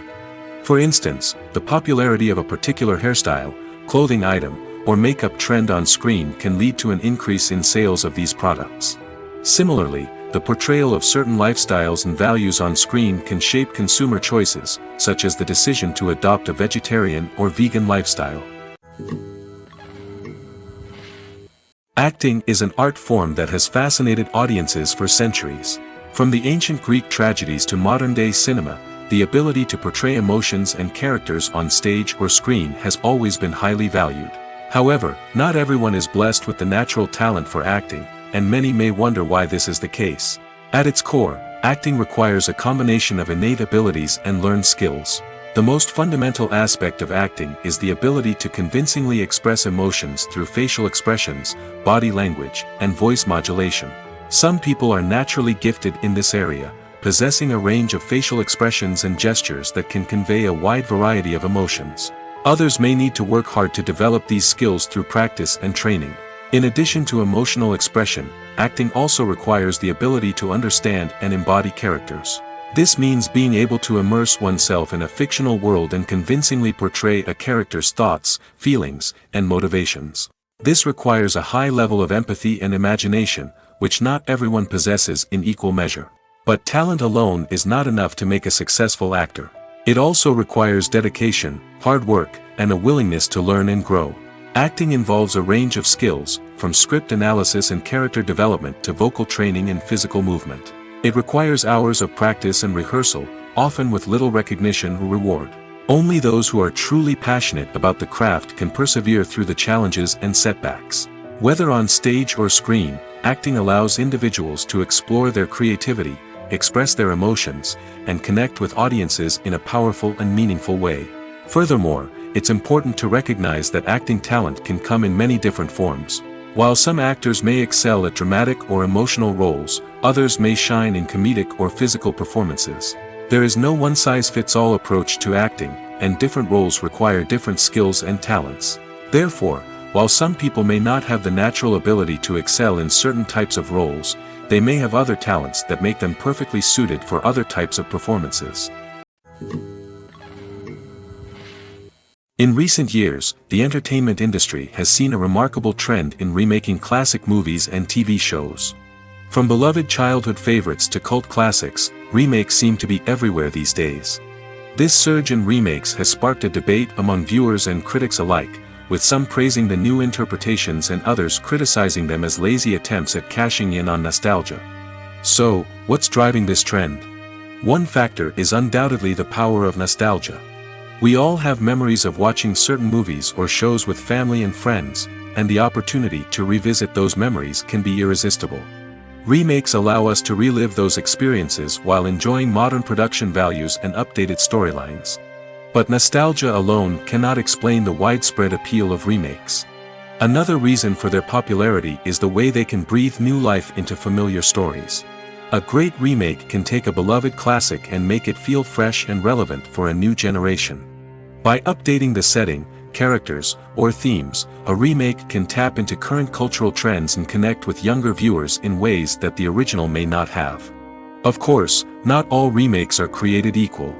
For instance, the popularity of a particular hairstyle, clothing item, or makeup trend on screen can lead to an increase in sales of these products. Similarly, the portrayal of certain lifestyles and values on screen can shape consumer choices, such as the decision to adopt a vegetarian or vegan lifestyle. Acting is an art form that has fascinated audiences for centuries. From the ancient Greek tragedies to modern-day cinema, the ability to portray emotions and characters on stage or screen has always been highly valued. However, not everyone is blessed with the natural talent for acting, and many may wonder why this is the case. At its core, acting requires a combination of innate abilities and learned skills. The most fundamental aspect of acting is the ability to convincingly express emotions through facial expressions, body language, and voice modulation. Some people are naturally gifted in this area, possessing a range of facial expressions and gestures that can convey a wide variety of emotions. Others may need to work hard to develop these skills through practice and training. In addition to emotional expression, acting also requires the ability to understand and embody characters. This means being able to immerse oneself in a fictional world and convincingly portray a character's thoughts, feelings, and motivations. This requires a high level of empathy and imagination, which not everyone possesses in equal measure. But talent alone is not enough to make a successful actor. It also requires dedication, hard work, and a willingness to learn and grow. Acting involves a range of skills, from script analysis and character development to vocal training and physical movement. It requires hours of practice and rehearsal, often with little recognition or reward. Only those who are truly passionate about the craft can persevere through the challenges and setbacks. Whether on stage or screen, acting allows individuals to explore their creativity, express their emotions, and connect with audiences in a powerful and meaningful way. Furthermore, it's important to recognize that acting talent can come in many different forms. While some actors may excel at dramatic or emotional roles, others may shine in comedic or physical performances. There is no one-size-fits-all approach to acting, and different roles require different skills and talents. Therefore, while some people may not have the natural ability to excel in certain types of roles, they may have other talents that make them perfectly suited for other types of performances. In recent years, the entertainment industry has seen a remarkable trend in remaking classic movies and TV shows. From beloved childhood favorites to cult classics, remakes seem to be everywhere these days. This surge in remakes has sparked a debate among viewers and critics alike, with some praising the new interpretations and others criticizing them as lazy attempts at cashing in on nostalgia. So, what's driving this trend? One factor is undoubtedly the power of nostalgia. We all have memories of watching certain movies or shows with family and friends, and the opportunity to revisit those memories can be irresistible. Remakes allow us to relive those experiences while enjoying modern production values and updated storylines. But nostalgia alone cannot explain the widespread appeal of remakes. Another reason for their popularity is the way they can breathe new life into familiar stories. A great remake can take a beloved classic and make it feel fresh and relevant for a new generation. By updating the setting, characters, or themes, a remake can tap into current cultural trends and connect with younger viewers in ways that the original may not have. Of course, not all remakes are created equal.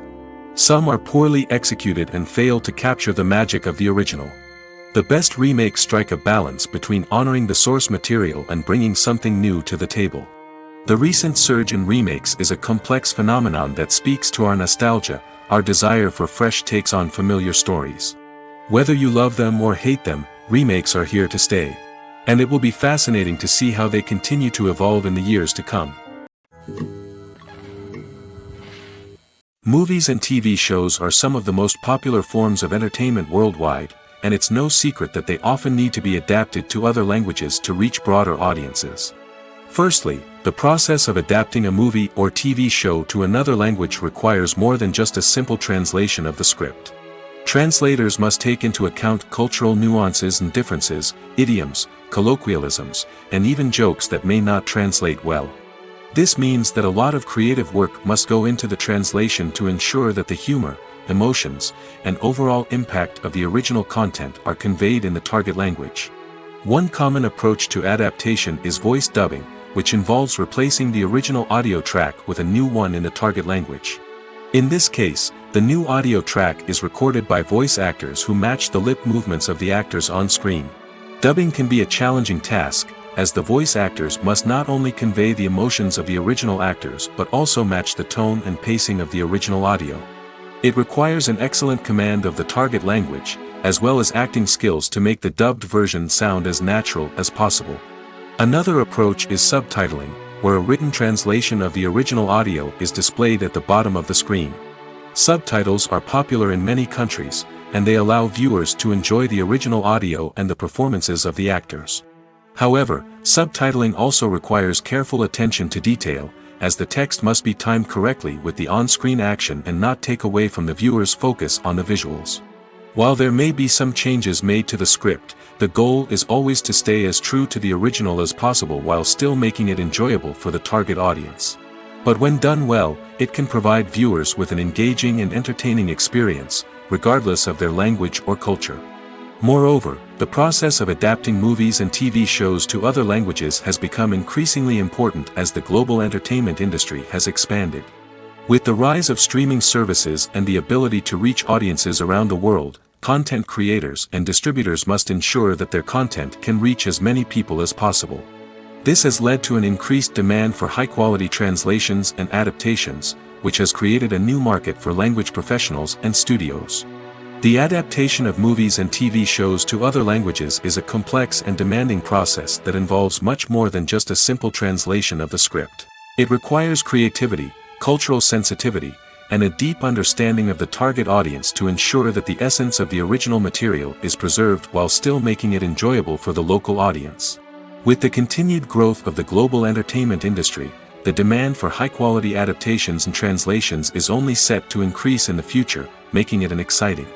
Some are poorly executed and fail to capture the magic of the original. The best remakes strike a balance between honoring the source material and bringing something new to the table. The recent surge in remakes is a complex phenomenon that speaks to our nostalgia, our desire for fresh takes on familiar stories. Whether you love them or hate them, remakes are here to stay. And it will be fascinating to see how they continue to evolve in the years to come. Movies and TV shows are some of the most popular forms of entertainment worldwide, and it's no secret that they often need to be adapted to other languages to reach broader audiences. Firstly, the process of adapting a movie or TV show to another language requires more than just a simple translation of the script. Translators must take into account cultural nuances and differences, idioms, colloquialisms, and even jokes that may not translate well. This means that a lot of creative work must go into the translation to ensure that the humor, emotions, and overall impact of the original content are conveyed in the target language. One common approach to adaptation is voice dubbing, which involves replacing the original audio track with a new one in the target language. In this case, the new audio track is recorded by voice actors who match the lip movements of the actors on screen. Dubbing can be a challenging task, as the voice actors must not only convey the emotions of the original actors but also match the tone and pacing of the original audio. It requires an excellent command of the target language, as well as acting skills to make the dubbed version sound as natural as possible. Another approach is subtitling, where a written translation of the original audio is displayed at the bottom of the screen. Subtitles are popular in many countries, and they allow viewers to enjoy the original audio and the performances of the actors. However, subtitling also requires careful attention to detail, as the text must be timed correctly with the on-screen action and not take away from the viewer's focus on the visuals. While there may be some changes made to the script, the goal is always to stay as true to the original as possible while still making it enjoyable for the target audience. But when done well, it can provide viewers with an engaging and entertaining experience, regardless of their language or culture. Moreover, the process of adapting movies and TV shows to other languages has become increasingly important as the global entertainment industry has expanded. With the rise of streaming services and the ability to reach audiences around the world, content creators and distributors must ensure that their content can reach as many people as possible. This has led to an increased demand for high-quality translations and adaptations, which has created a new market for language professionals and studios. The adaptation of movies and TV shows to other languages is a complex and demanding process that involves much more than just a simple translation of the script. It requires creativity, cultural sensitivity, and a deep understanding of the target audience to ensure that the essence of the original material is preserved while still making it enjoyable for the local audience. With the continued growth of the global entertainment industry, the demand for high-quality adaptations and translations is only set to increase in the future, making it an exciting.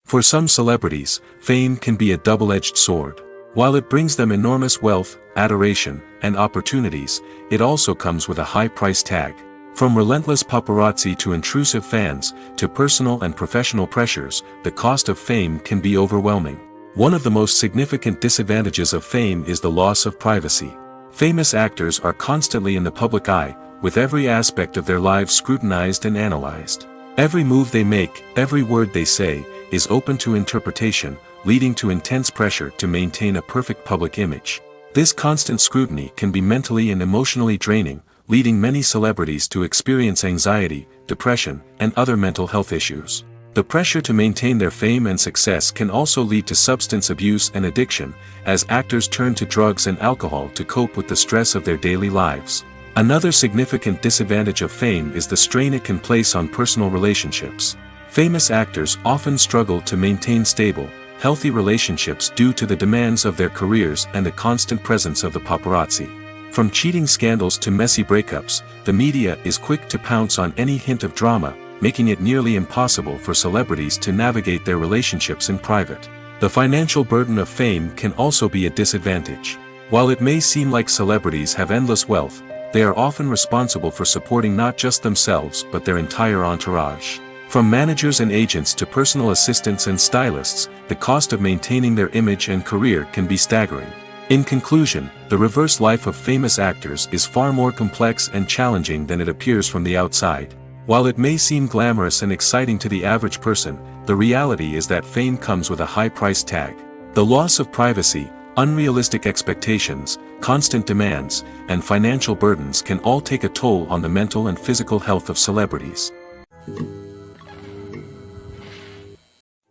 For some celebrities, fame can be a double-edged sword. While it brings them enormous wealth, adoration, and opportunities, it also comes with a high price tag. From relentless paparazzi to intrusive fans, to personal and professional pressures, the cost of fame can be overwhelming. One of the most significant disadvantages of fame is the loss of privacy. Famous actors are constantly in the public eye, with every aspect of their lives scrutinized and analyzed. Every move they make, every word they say, is open to interpretation, leading to intense pressure to maintain a perfect public image. This constant scrutiny can be mentally and emotionally draining, leading many celebrities to experience anxiety, depression, and other mental health issues. The pressure to maintain their fame and success can also lead to substance abuse and addiction, as actors turn to drugs and alcohol to cope with the stress of their daily lives. Another significant disadvantage of fame is the strain it can place on personal relationships. Famous actors often struggle to maintain stable, healthy relationships due to the demands of their careers and the constant presence of the paparazzi. From cheating scandals to messy breakups, the media is quick to pounce on any hint of drama, making it nearly impossible for celebrities to navigate their relationships in private. The financial burden of fame can also be a disadvantage. While it may seem like celebrities have endless wealth, they are often responsible for supporting not just themselves but their entire entourage. From managers and agents to personal assistants and stylists, the cost of maintaining their image and career can be staggering. In conclusion, the reverse life of famous actors is far more complex and challenging than it appears from the outside. While it may seem glamorous and exciting to the average person, the reality is that fame comes with a high price tag. The loss of privacy, unrealistic expectations, constant demands, and financial burdens can all take a toll on the mental and physical health of celebrities.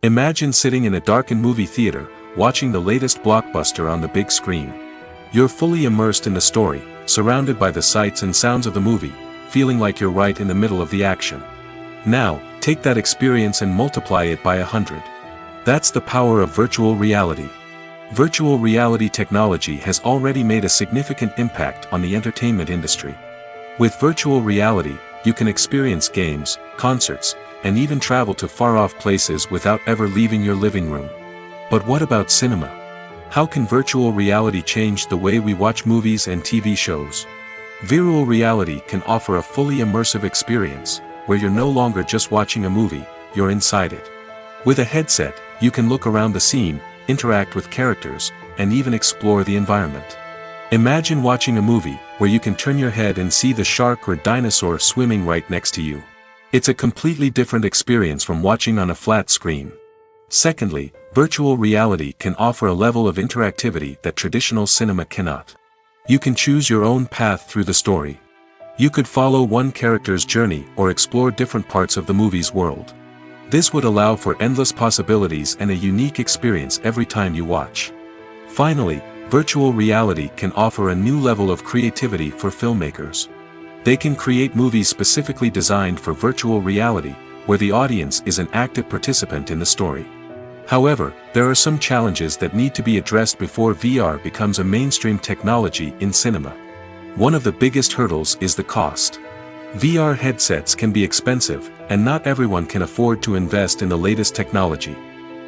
Imagine sitting in a darkened movie theater, watching the latest blockbuster on the big screen. You're fully immersed in the story, surrounded by the sights and sounds of the movie, feeling like you're right in the middle of the action. Now, take that experience and multiply it by 100. That's the power of virtual reality. Virtual reality technology has already made a significant impact on the entertainment industry. With virtual reality, you can experience games, concerts, and even travel to far-off places without ever leaving your living room. But what about cinema? How can virtual reality change the way we watch movies and TV shows? Virtual reality can offer a fully immersive experience, where you're no longer just watching a movie, you're inside it. With a headset, you can look around the scene, interact with characters, and even explore the environment. Imagine watching a movie, where you can turn your head and see the shark or dinosaur swimming right next to you. It's a completely different experience from watching on a flat screen. Secondly, virtual reality can offer a level of interactivity that traditional cinema cannot. You can choose your own path through the story. You could follow one character's journey or explore different parts of the movie's world. This would allow for endless possibilities and a unique experience every time you watch. Finally, virtual reality can offer a new level of creativity for filmmakers. They can create movies specifically designed for virtual reality, where the audience is an active participant in the story. However, there are some challenges that need to be addressed before VR becomes a mainstream technology in cinema. One of the biggest hurdles is the cost. VR headsets can be expensive, and not everyone can afford to invest in the latest technology.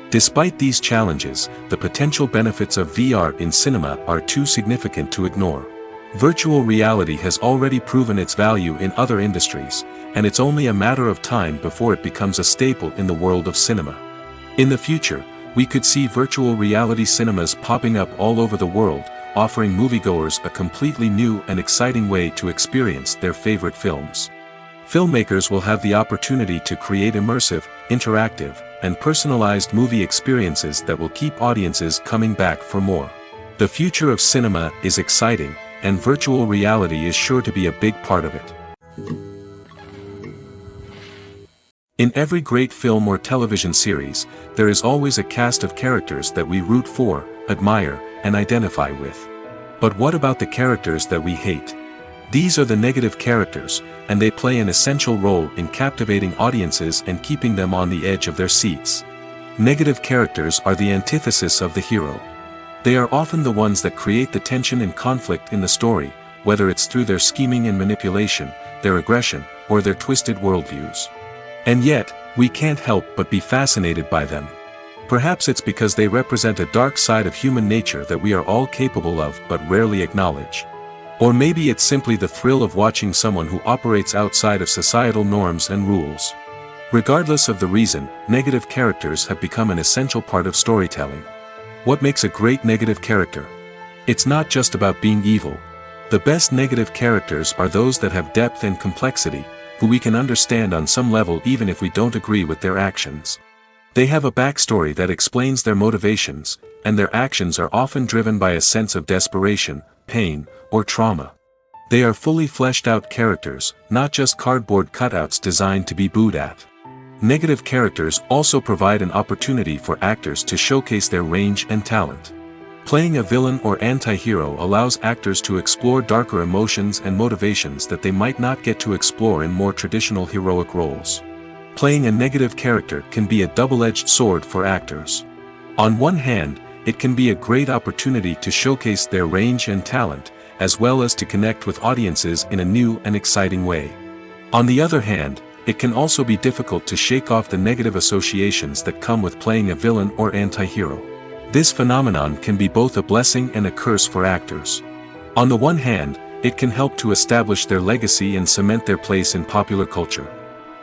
Despite these challenges, the potential benefits of VR in cinema are too significant to ignore. Virtual reality has already proven its value in other industries, and it's only a matter of time before it becomes a staple in the world of cinema. In the future, we could see virtual reality cinemas popping up all over the world, offering moviegoers a completely new and exciting way to experience their favorite films. Filmmakers will have the opportunity to create immersive, interactive, and personalized movie experiences that will keep audiences coming back for more. The future of cinema is exciting, and virtual reality is sure to be a big part of it. In every great film or television series, there is always a cast of characters that we root for, admire, and identify with. But what about the characters that we hate? These are the negative characters, and they play an essential role in captivating audiences and keeping them on the edge of their seats. Negative characters are the antithesis of the hero. They are often the ones that create the tension and conflict in the story, whether it's through their scheming and manipulation, their aggression, or their twisted worldviews. And yet, we can't help but be fascinated by them. Perhaps it's because they represent a dark side of human nature that we are all capable of but rarely acknowledge. Or maybe it's simply the thrill of watching someone who operates outside of societal norms and rules. Regardless of the reason, negative characters have become an essential part of storytelling. What makes a great negative character? It's not just about being evil. The best negative characters are those that have depth and complexity, who we can understand on some level even if we don't agree with their actions. They have a backstory that explains their motivations, and their actions are often driven by a sense of desperation, pain, or trauma. They are fully fleshed out characters, not just cardboard cutouts designed to be booed at. Negative characters also provide an opportunity for actors to showcase their range and talent. Playing a villain or anti-hero allows actors to explore darker emotions and motivations that they might not get to explore in more traditional heroic roles. Playing a negative character can be a double-edged sword for actors. On one hand, it can be a great opportunity to showcase their range and talent, as well as to connect with audiences in a new and exciting way. On the other hand, it can also be difficult to shake off the negative associations that come with playing a villain or anti-hero. This phenomenon can be both a blessing and a curse for actors. On the one hand, it can help to establish their legacy and cement their place in popular culture.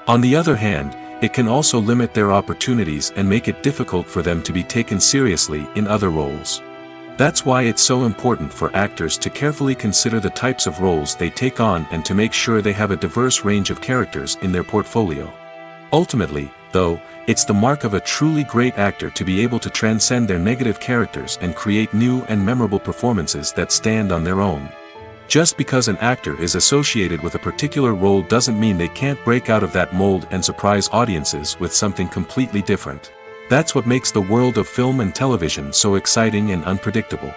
On the other hand, it can also limit their opportunities and make it difficult for them to be taken seriously in other roles. That's why it's so important for actors to carefully consider the types of roles they take on and to make sure they have a diverse range of characters in their portfolio. Ultimately, though, it's the mark of a truly great actor to be able to transcend their negative characters and create new and memorable performances that stand on their own. Just because an actor is associated with a particular role doesn't mean they can't break out of that mold and surprise audiences with something completely different. That's what makes the world of film and television so exciting and unpredictable.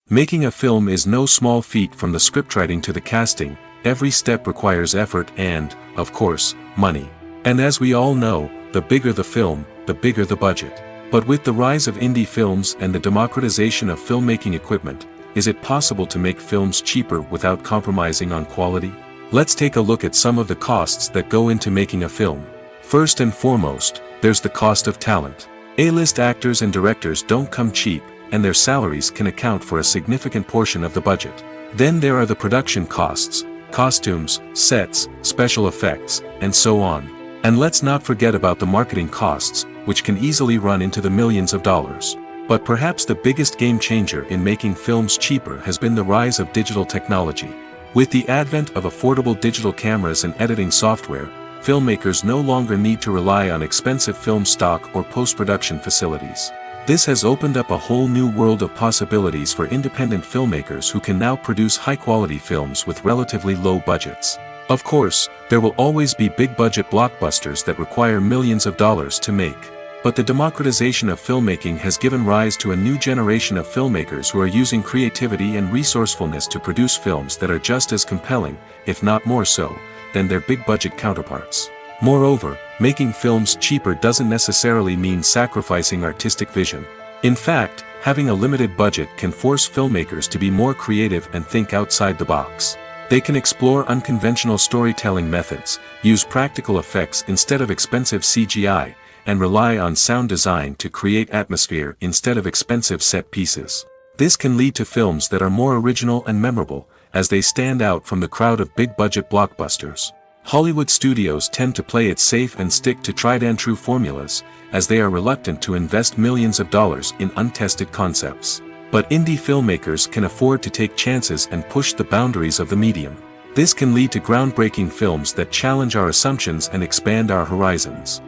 Making a film is no small feat. From the scriptwriting to the casting, every step requires effort and, of course, money. And as we all know, the bigger the film, the bigger the budget. But with the rise of indie films and the democratization of filmmaking equipment, is it possible to make films cheaper without compromising on quality? Let's take a look at some of the costs that go into making a film. First and foremost, there's the cost of talent. A-list actors and directors don't come cheap, and their salaries can account for a significant portion of the budget. Then there are the production costs, costumes, sets, special effects, and so on. And let's not forget about the marketing costs, which can easily run into the millions of dollars. But perhaps the biggest game changer in making films cheaper has been the rise of digital technology. With the advent of affordable digital cameras and editing software, filmmakers no longer need to rely on expensive film stock or post-production facilities. This has opened up a whole new world of possibilities for independent filmmakers who can now produce high-quality films with relatively low budgets. Of course, there will always be big-budget blockbusters that require millions of dollars to make. But the democratization of filmmaking has given rise to a new generation of filmmakers who are using creativity and resourcefulness to produce films that are just as compelling, if not more so, than their big-budget counterparts. Moreover, making films cheaper doesn't necessarily mean sacrificing artistic vision. In fact, having a limited budget can force filmmakers to be more creative and think outside the box. They can explore unconventional storytelling methods, use practical effects instead of expensive CGI, and rely on sound design to create atmosphere instead of expensive set pieces. This can lead to films that are more original and memorable, as they stand out from the crowd of big-budget blockbusters. Hollywood studios tend to play it safe and stick to tried-and-true formulas, as they are reluctant to invest millions of dollars in untested concepts. But indie filmmakers can afford to take chances and push the boundaries of the medium. This can lead to groundbreaking films that challenge our assumptions and expand our horizons.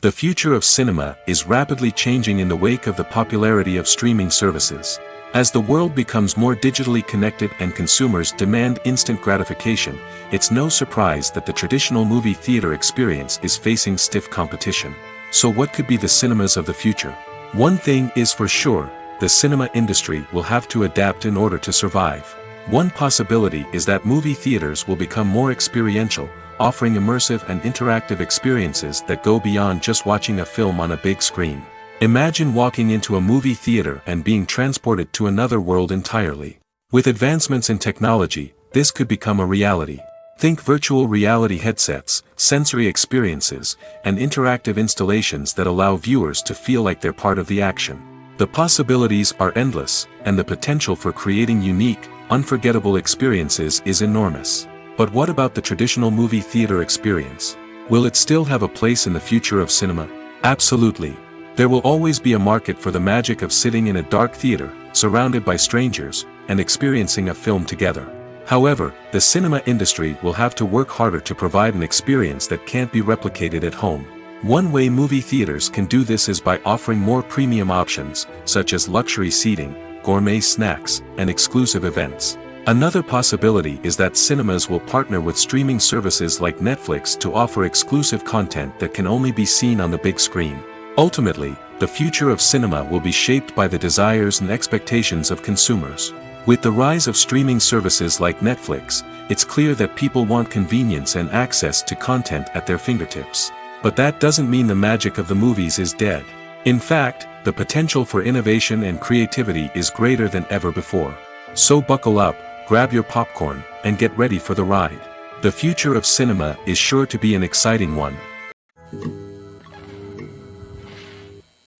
The future of cinema is rapidly changing in the wake of the popularity of streaming services. As the world becomes more digitally connected and consumers demand instant gratification, it's no surprise that the traditional movie theater experience is facing stiff competition. So what could be the cinemas of the future? One thing is for sure, the cinema industry will have to adapt in order to survive. One possibility is that movie theaters will become more experiential, offering immersive and interactive experiences that go beyond just watching a film on a big screen. Imagine walking into a movie theater and being transported to another world entirely. With advancements in technology, this could become a reality. Think virtual reality headsets, sensory experiences, and interactive installations that allow viewers to feel like they're part of the action. The possibilities are endless, and the potential for creating unique, unforgettable experiences is enormous. But what about the traditional movie theater experience? Will it still have a place in the future of cinema? Absolutely. There will always be a market for the magic of sitting in a dark theater, surrounded by strangers, and experiencing a film together. However, the cinema industry will have to work harder to provide an experience that can't be replicated at home. One way movie theaters can do this is by offering more premium options, such as luxury seating, gourmet snacks, and exclusive events. Another possibility is that cinemas will partner with streaming services like Netflix to offer exclusive content that can only be seen on the big screen. Ultimately, the future of cinema will be shaped by the desires and expectations of consumers. With the rise of streaming services like Netflix, it's clear that people want convenience and access to content at their fingertips. But that doesn't mean the magic of the movies is dead. In fact, the potential for innovation and creativity is greater than ever before. So buckle up, grab your popcorn, and get ready for the ride. The future of cinema is sure to be an exciting one.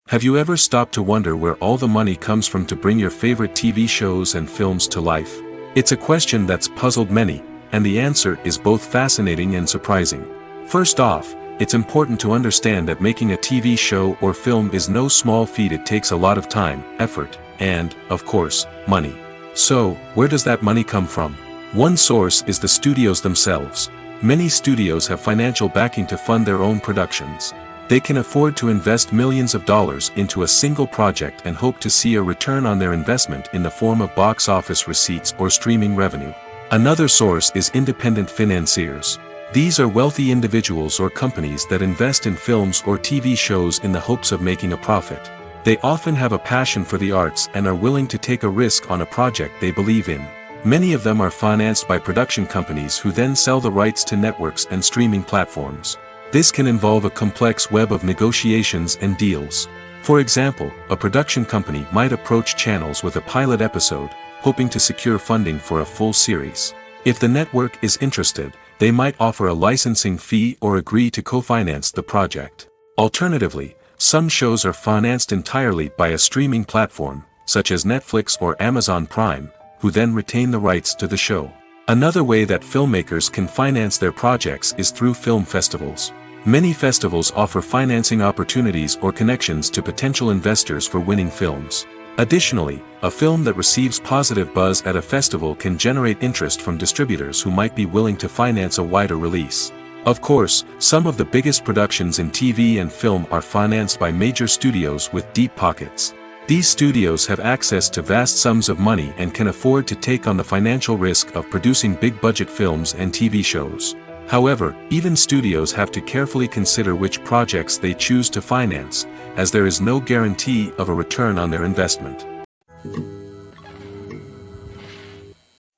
Have you ever stopped to wonder where all the money comes from to bring your favorite TV shows and films to life? It's a question that's puzzled many, and the answer is both fascinating and surprising. First off, it's important to understand that making a TV show or film is no small feat. It takes a lot of time, effort, and, of course, money. So, where does that money come from? One source is the studios themselves. Many studios have financial backing to fund their own productions. They can afford to invest millions of dollars into a single project and hope to see a return on their investment in the form of box office receipts or streaming revenue. Another source is independent financiers. These are wealthy individuals or companies that invest in films or TV shows in the hopes of making a profit. They often have a passion for the arts and are willing to take a risk on a project they believe in. Many of them are financed by production companies who then sell the rights to networks and streaming platforms. This can involve a complex web of negotiations and deals. For example, a production company might approach channels with a pilot episode, hoping to secure funding for a full series. If the network is interested, they might offer a licensing fee or agree to co-finance the project. Alternatively, some shows are financed entirely by a streaming platform, such as Netflix or Amazon Prime, who then retain the rights to the show. Another way that filmmakers can finance their projects is through film festivals. Many festivals offer financing opportunities or connections to potential investors for winning films. Additionally, a film that receives positive buzz at a festival can generate interest from distributors who might be willing to finance a wider release. Of course, some of the biggest productions in TV and film are financed by major studios with deep pockets. These studios have access to vast sums of money and can afford to take on the financial risk of producing big-budget films and TV shows. However, even studios have to carefully consider which projects they choose to finance, as there is no guarantee of a return on their investment.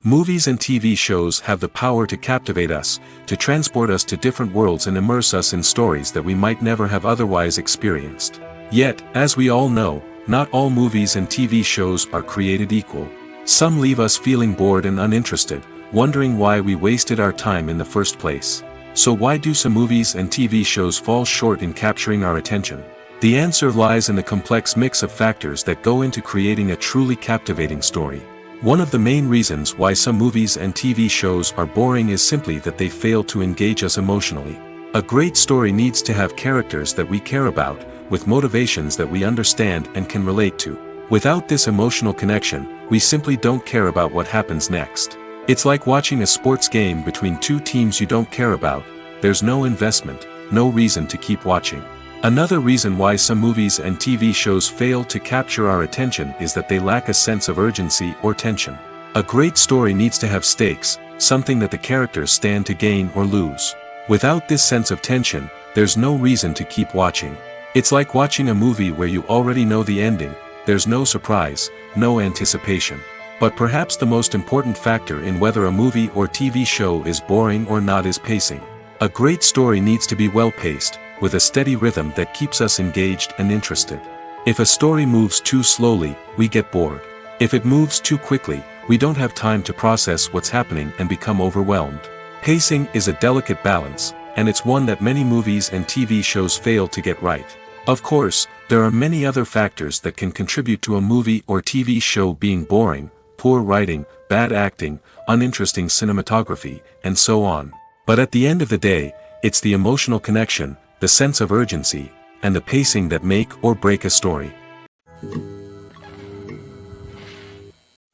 Movies and TV shows have the power to captivate us, to transport us to different worlds and immerse us in stories that we might never have otherwise experienced. Yet, as we all know, not all movies and TV shows are created equal. Some leave us feeling bored and uninterested, wondering why we wasted our time in the first place. So why do some movies and TV shows fall short in capturing our attention? The answer lies in the complex mix of factors that go into creating a truly captivating story. One of the main reasons why some movies and TV shows are boring is simply that they fail to engage us emotionally. A great story needs to have characters that we care about, with motivations that we understand and can relate to. Without this emotional connection, we simply don't care about what happens next. It's like watching a sports game between two teams you don't care about. There's no investment, no reason to keep watching. Another reason why some movies and TV shows fail to capture our attention is that they lack a sense of urgency or tension. A great story needs to have stakes, something that the characters stand to gain or lose. Without this sense of tension, there's no reason to keep watching. It's like watching a movie where you already know the ending, there's no surprise, no anticipation. But perhaps the most important factor in whether a movie or TV show is boring or not is pacing. A great story needs to be well paced, with a steady rhythm that keeps us engaged and interested. If a story moves too slowly, we get bored. If it moves too quickly, we don't have time to process what's happening and become overwhelmed. Pacing is a delicate balance, and it's one that many movies and TV shows fail to get right. Of course, there are many other factors that can contribute to a movie or TV show being boring: poor writing, bad acting, uninteresting cinematography, and so on. But at the end of the day, it's the emotional connection, the sense of urgency, and the pacing that make or break a story.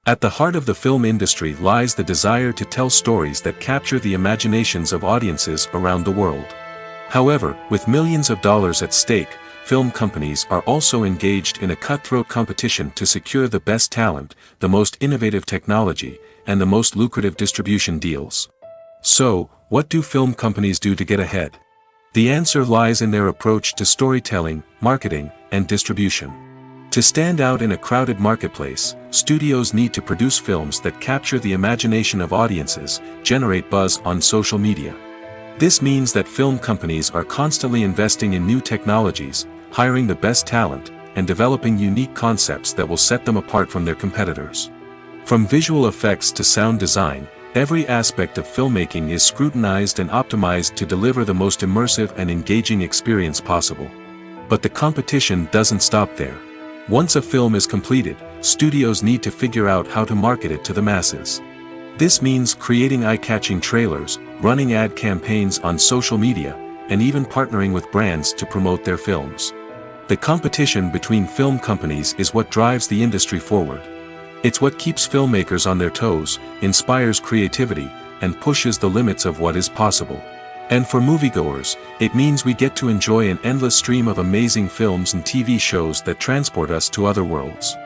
At the heart of the film industry lies the desire to tell stories that capture the imaginations of audiences around the world. However, with millions of dollars at stake, film companies are also engaged in a cutthroat competition to secure the best talent, the most innovative technology, and the most lucrative distribution deals. So, what do film companies do to get ahead? The answer lies in their approach to storytelling, marketing, and distribution. To stand out in a crowded marketplace, studios need to produce films that capture the imagination of audiences, generate buzz on social media. This means that film companies are constantly investing in new technologies, hiring the best talent, and developing unique concepts that will set them apart from their competitors. From visual effects to sound design, every aspect of filmmaking is scrutinized and optimized to deliver the most immersive and engaging experience possible. But the competition doesn't stop there. Once a film is completed, studios need to figure out how to market it to the masses. This means creating eye-catching trailers, running ad campaigns on social media, and even partnering with brands to promote their films. The competition between film companies is what drives the industry forward. It's what keeps filmmakers on their toes, inspires creativity, and pushes the limits of what is possible. And for moviegoers, it means we get to enjoy an endless stream of amazing films and TV shows that transport us to other worlds.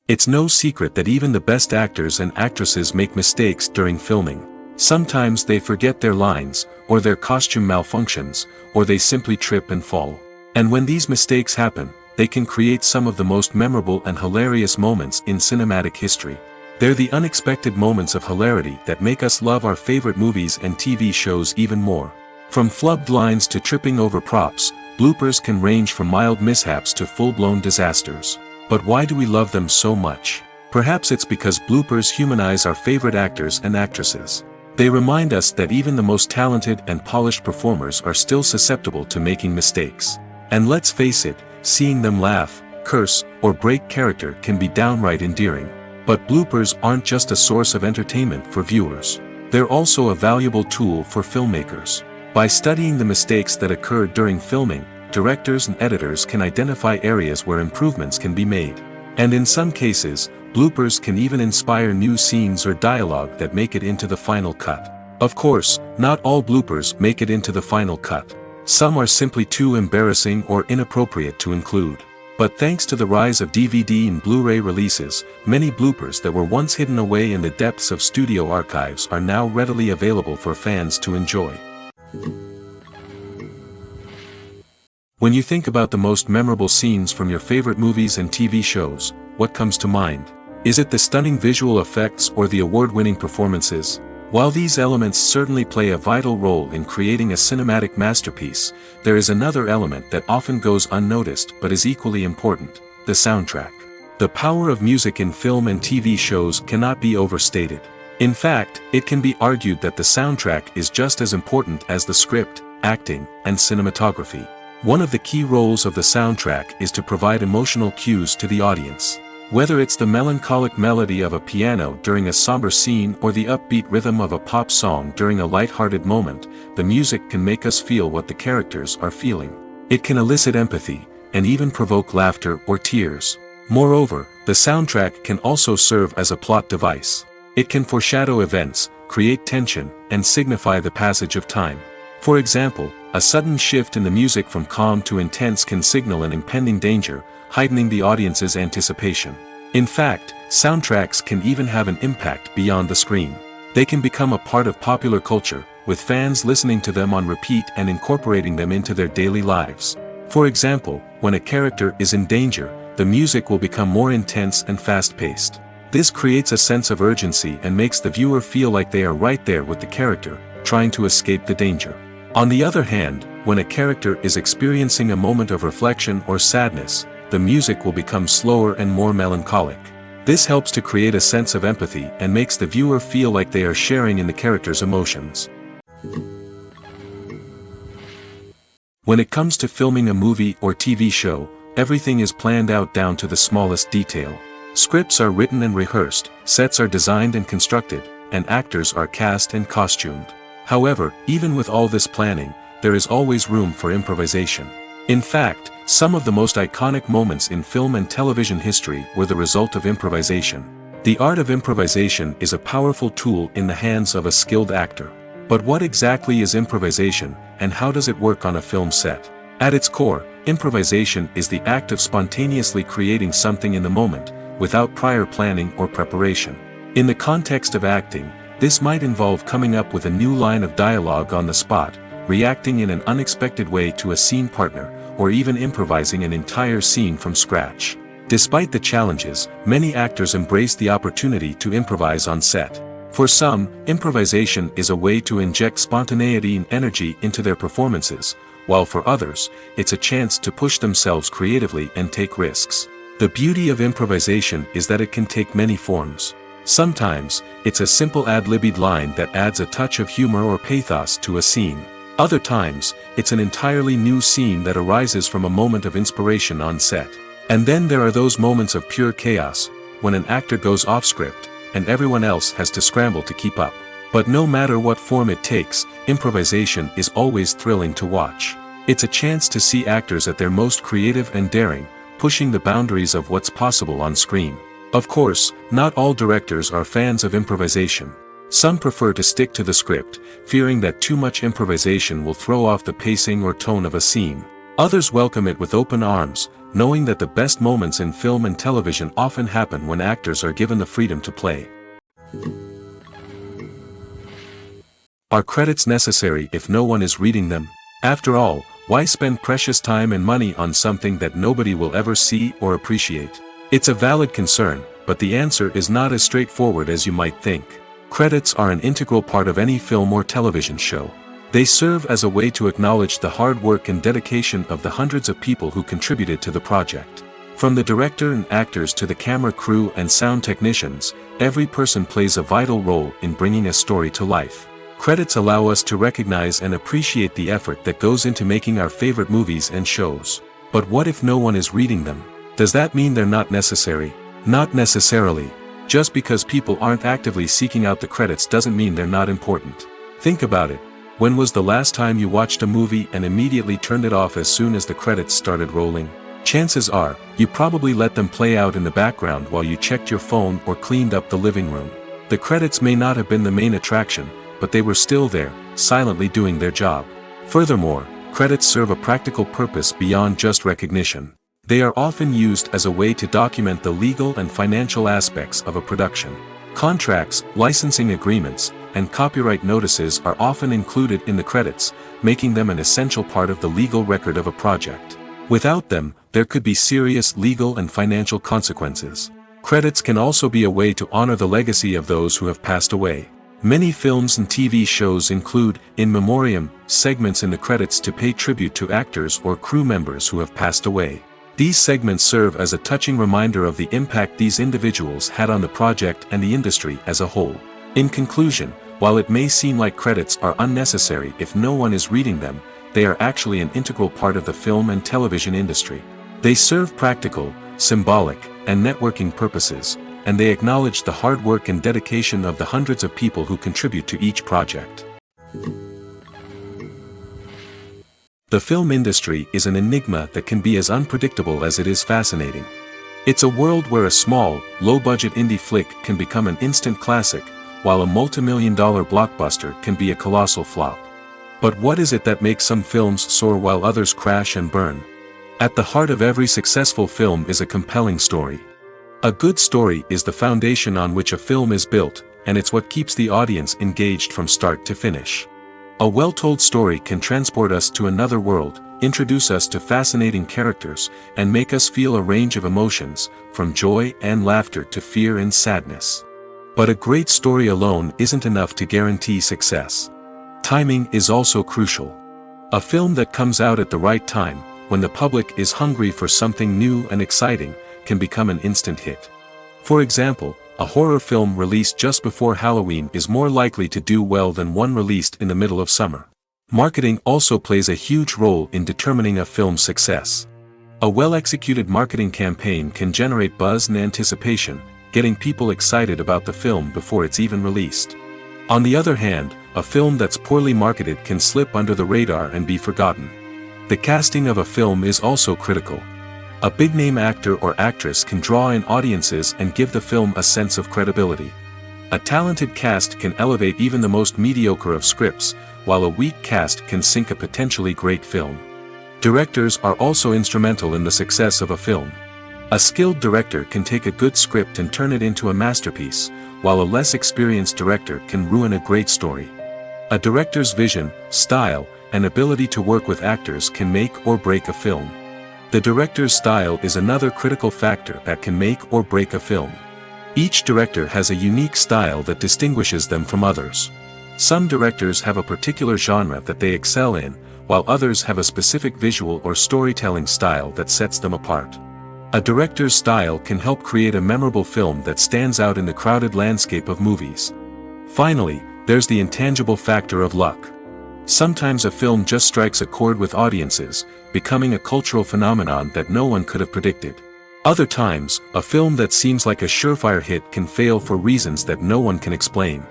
It's no secret that even the best actors and actresses make mistakes during filming. Sometimes they forget their lines, or their costume malfunctions, or they simply trip and fall. And when these mistakes happen, they can create some of the most memorable and hilarious moments in cinematic history. They're the unexpected moments of hilarity that make us love our favorite movies and TV shows even more. From flubbed lines to tripping over props, bloopers can range from mild mishaps to full-blown disasters. But why do we love them so much? Perhaps it's because bloopers humanize our favorite actors and actresses. They remind us that even the most talented and polished performers are still susceptible to making mistakes. And let's face it, seeing them laugh, curse, or break character can be downright endearing. But bloopers aren't just a source of entertainment for viewers. They're also a valuable tool for filmmakers. By studying the mistakes that occurred during filming, directors and editors can identify areas where improvements can be made. And in some cases, bloopers can even inspire new scenes or dialogue that make it into the final cut. Of course, not all bloopers make it into the final cut. Some are simply too embarrassing or inappropriate to include. But thanks to the rise of DVD and Blu-ray releases, many bloopers that were once hidden away in the depths of studio archives are now readily available for fans to enjoy. When you think about the most memorable scenes from your favorite movies and TV shows, what comes to mind? Is it the stunning visual effects or the award-winning performances? While these elements certainly play a vital role in creating a cinematic masterpiece, there is another element that often goes unnoticed but is equally important: the soundtrack. The power of music in film and TV shows cannot be overstated. In fact, it can be argued that the soundtrack is just as important as the script, acting, and cinematography. One of the key roles of the soundtrack is to provide emotional cues to the audience. Whether it's the melancholic melody of a piano during a somber scene or the upbeat rhythm of a pop song during a light-hearted moment, the music can make us feel what the characters are feeling. It can elicit empathy, and even provoke laughter or tears. Moreover, the soundtrack can also serve as a plot device. It can foreshadow events, create tension, and signify the passage of time. For example, a sudden shift in the music from calm to intense can signal an impending danger, heightening the audience's anticipation. In fact, soundtracks can even have an impact beyond the screen. They can become a part of popular culture, with fans listening to them on repeat and incorporating them into their daily lives. For example, when a character is in danger, the music will become more intense and fast-paced. This creates a sense of urgency and makes the viewer feel like they are right there with the character, trying to escape the danger. On the other hand, when a character is experiencing a moment of reflection or sadness, the music will become slower and more melancholic. This helps to create a sense of empathy and makes the viewer feel like they are sharing in the character's emotions. When it comes to filming a movie or TV show, everything is planned out down to the smallest detail. Scripts are written and rehearsed, sets are designed and constructed, and actors are cast and costumed. However, even with all this planning, there is always room for improvisation. In fact, some of the most iconic moments in film and television history were the result of improvisation. The art of improvisation is a powerful tool in the hands of a skilled actor. But what exactly is improvisation, and how does it work on a film set? At its core, improvisation is the act of spontaneously creating something in the moment, without prior planning or preparation. In the context of acting, this might involve coming up with a new line of dialogue on the spot, reacting in an unexpected way to a scene partner, or even improvising an entire scene from scratch. Despite the challenges, many actors embrace the opportunity to improvise on set. For some, improvisation is a way to inject spontaneity and energy into their performances, while for others, it's a chance to push themselves creatively and take risks. The beauty of improvisation is that it can take many forms. Sometimes, it's a simple ad-libbed line that adds a touch of humor or pathos to a scene. Other times, it's an entirely new scene that arises from a moment of inspiration on set. And then there are those moments of pure chaos, when an actor goes off script, and everyone else has to scramble to keep up. But no matter what form it takes, improvisation is always thrilling to watch. It's a chance to see actors at their most creative and daring, pushing the boundaries of what's possible on screen. Of course, not all directors are fans of improvisation. Some prefer to stick to the script, fearing that too much improvisation will throw off the pacing or tone of a scene. Others welcome it with open arms, knowing that the best moments in film and television often happen when actors are given the freedom to play. Are credits necessary if no one is reading them? After all, why spend precious time and money on something that nobody will ever see or appreciate? It's a valid concern, but the answer is not as straightforward as you might think. Credits are an integral part of any film or television show. They serve as a way to acknowledge the hard work and dedication of the hundreds of people who contributed to the project. From the director and actors to the camera crew and sound technicians, every person plays a vital role in bringing a story to life. Credits allow us to recognize and appreciate the effort that goes into making our favorite movies and shows. But what if no one is reading them? Does that mean they're not necessary? Not necessarily. Just because people aren't actively seeking out the credits doesn't mean they're not important. Think about it. When was the last time you watched a movie and immediately turned it off as soon as the credits started rolling? Chances are, you probably let them play out in the background while you checked your phone or cleaned up the living room. The credits may not have been the main attraction, but they were still there, silently doing their job. Furthermore, credits serve a practical purpose beyond just recognition. They are often used as a way to document the legal and financial aspects of a production. Contracts, licensing agreements, and copyright notices are often included in the credits, making them an essential part of the legal record of a project. Without them, there could be serious legal and financial consequences. Credits can also be a way to honor the legacy of those who have passed away. Many films and TV shows include, in memoriam, segments in the credits to pay tribute to actors or crew members who have passed away. These segments serve as a touching reminder of the impact these individuals had on the project and the industry as a whole. In conclusion, while it may seem like credits are unnecessary if no one is reading them, they are actually an integral part of the film and television industry. They serve practical, symbolic, and networking purposes, and they acknowledge the hard work and dedication of the hundreds of people who contribute to each project. The film industry is an enigma that can be as unpredictable as it is fascinating. It's a world where a small, low-budget indie flick can become an instant classic, while a multi-million-dollar blockbuster can be a colossal flop. But what is it that makes some films soar while others crash and burn? At the heart of every successful film is a compelling story. A good story is the foundation on which a film is built, and it's what keeps the audience engaged from start to finish. A well-told story can transport us to another world, introduce us to fascinating characters, and make us feel a range of emotions, from joy and laughter to fear and sadness. But a great story alone isn't enough to guarantee success. Timing is also crucial. A film that comes out at the right time, when the public is hungry for something new and exciting, can become an instant hit. For example, a horror film released just before Halloween is more likely to do well than one released in the middle of summer. Marketing also plays a huge role in determining a film's success. A well-executed marketing campaign can generate buzz and anticipation, getting people excited about the film before it's even released. On the other hand, a film that's poorly marketed can slip under the radar and be forgotten. The casting of a film is also critical. A big-name actor or actress can draw in audiences and give the film a sense of credibility. A talented cast can elevate even the most mediocre of scripts, while a weak cast can sink a potentially great film. Directors are also instrumental in the success of a film. A skilled director can take a good script and turn it into a masterpiece, while a less experienced director can ruin a great story. A director's vision, style, and ability to work with actors can make or break a film. The director's style is another critical factor that can make or break a film. Each director has a unique style that distinguishes them from others. Some directors have a particular genre that they excel in, while others have a specific visual or storytelling style that sets them apart. A director's style can help create a memorable film that stands out in the crowded landscape of movies. Finally, there's the intangible factor of luck. Sometimes a film just strikes a chord with audiences, becoming a cultural phenomenon that no one could have predicted. Other times, a film that seems like a surefire hit can fail for reasons that no one can explain.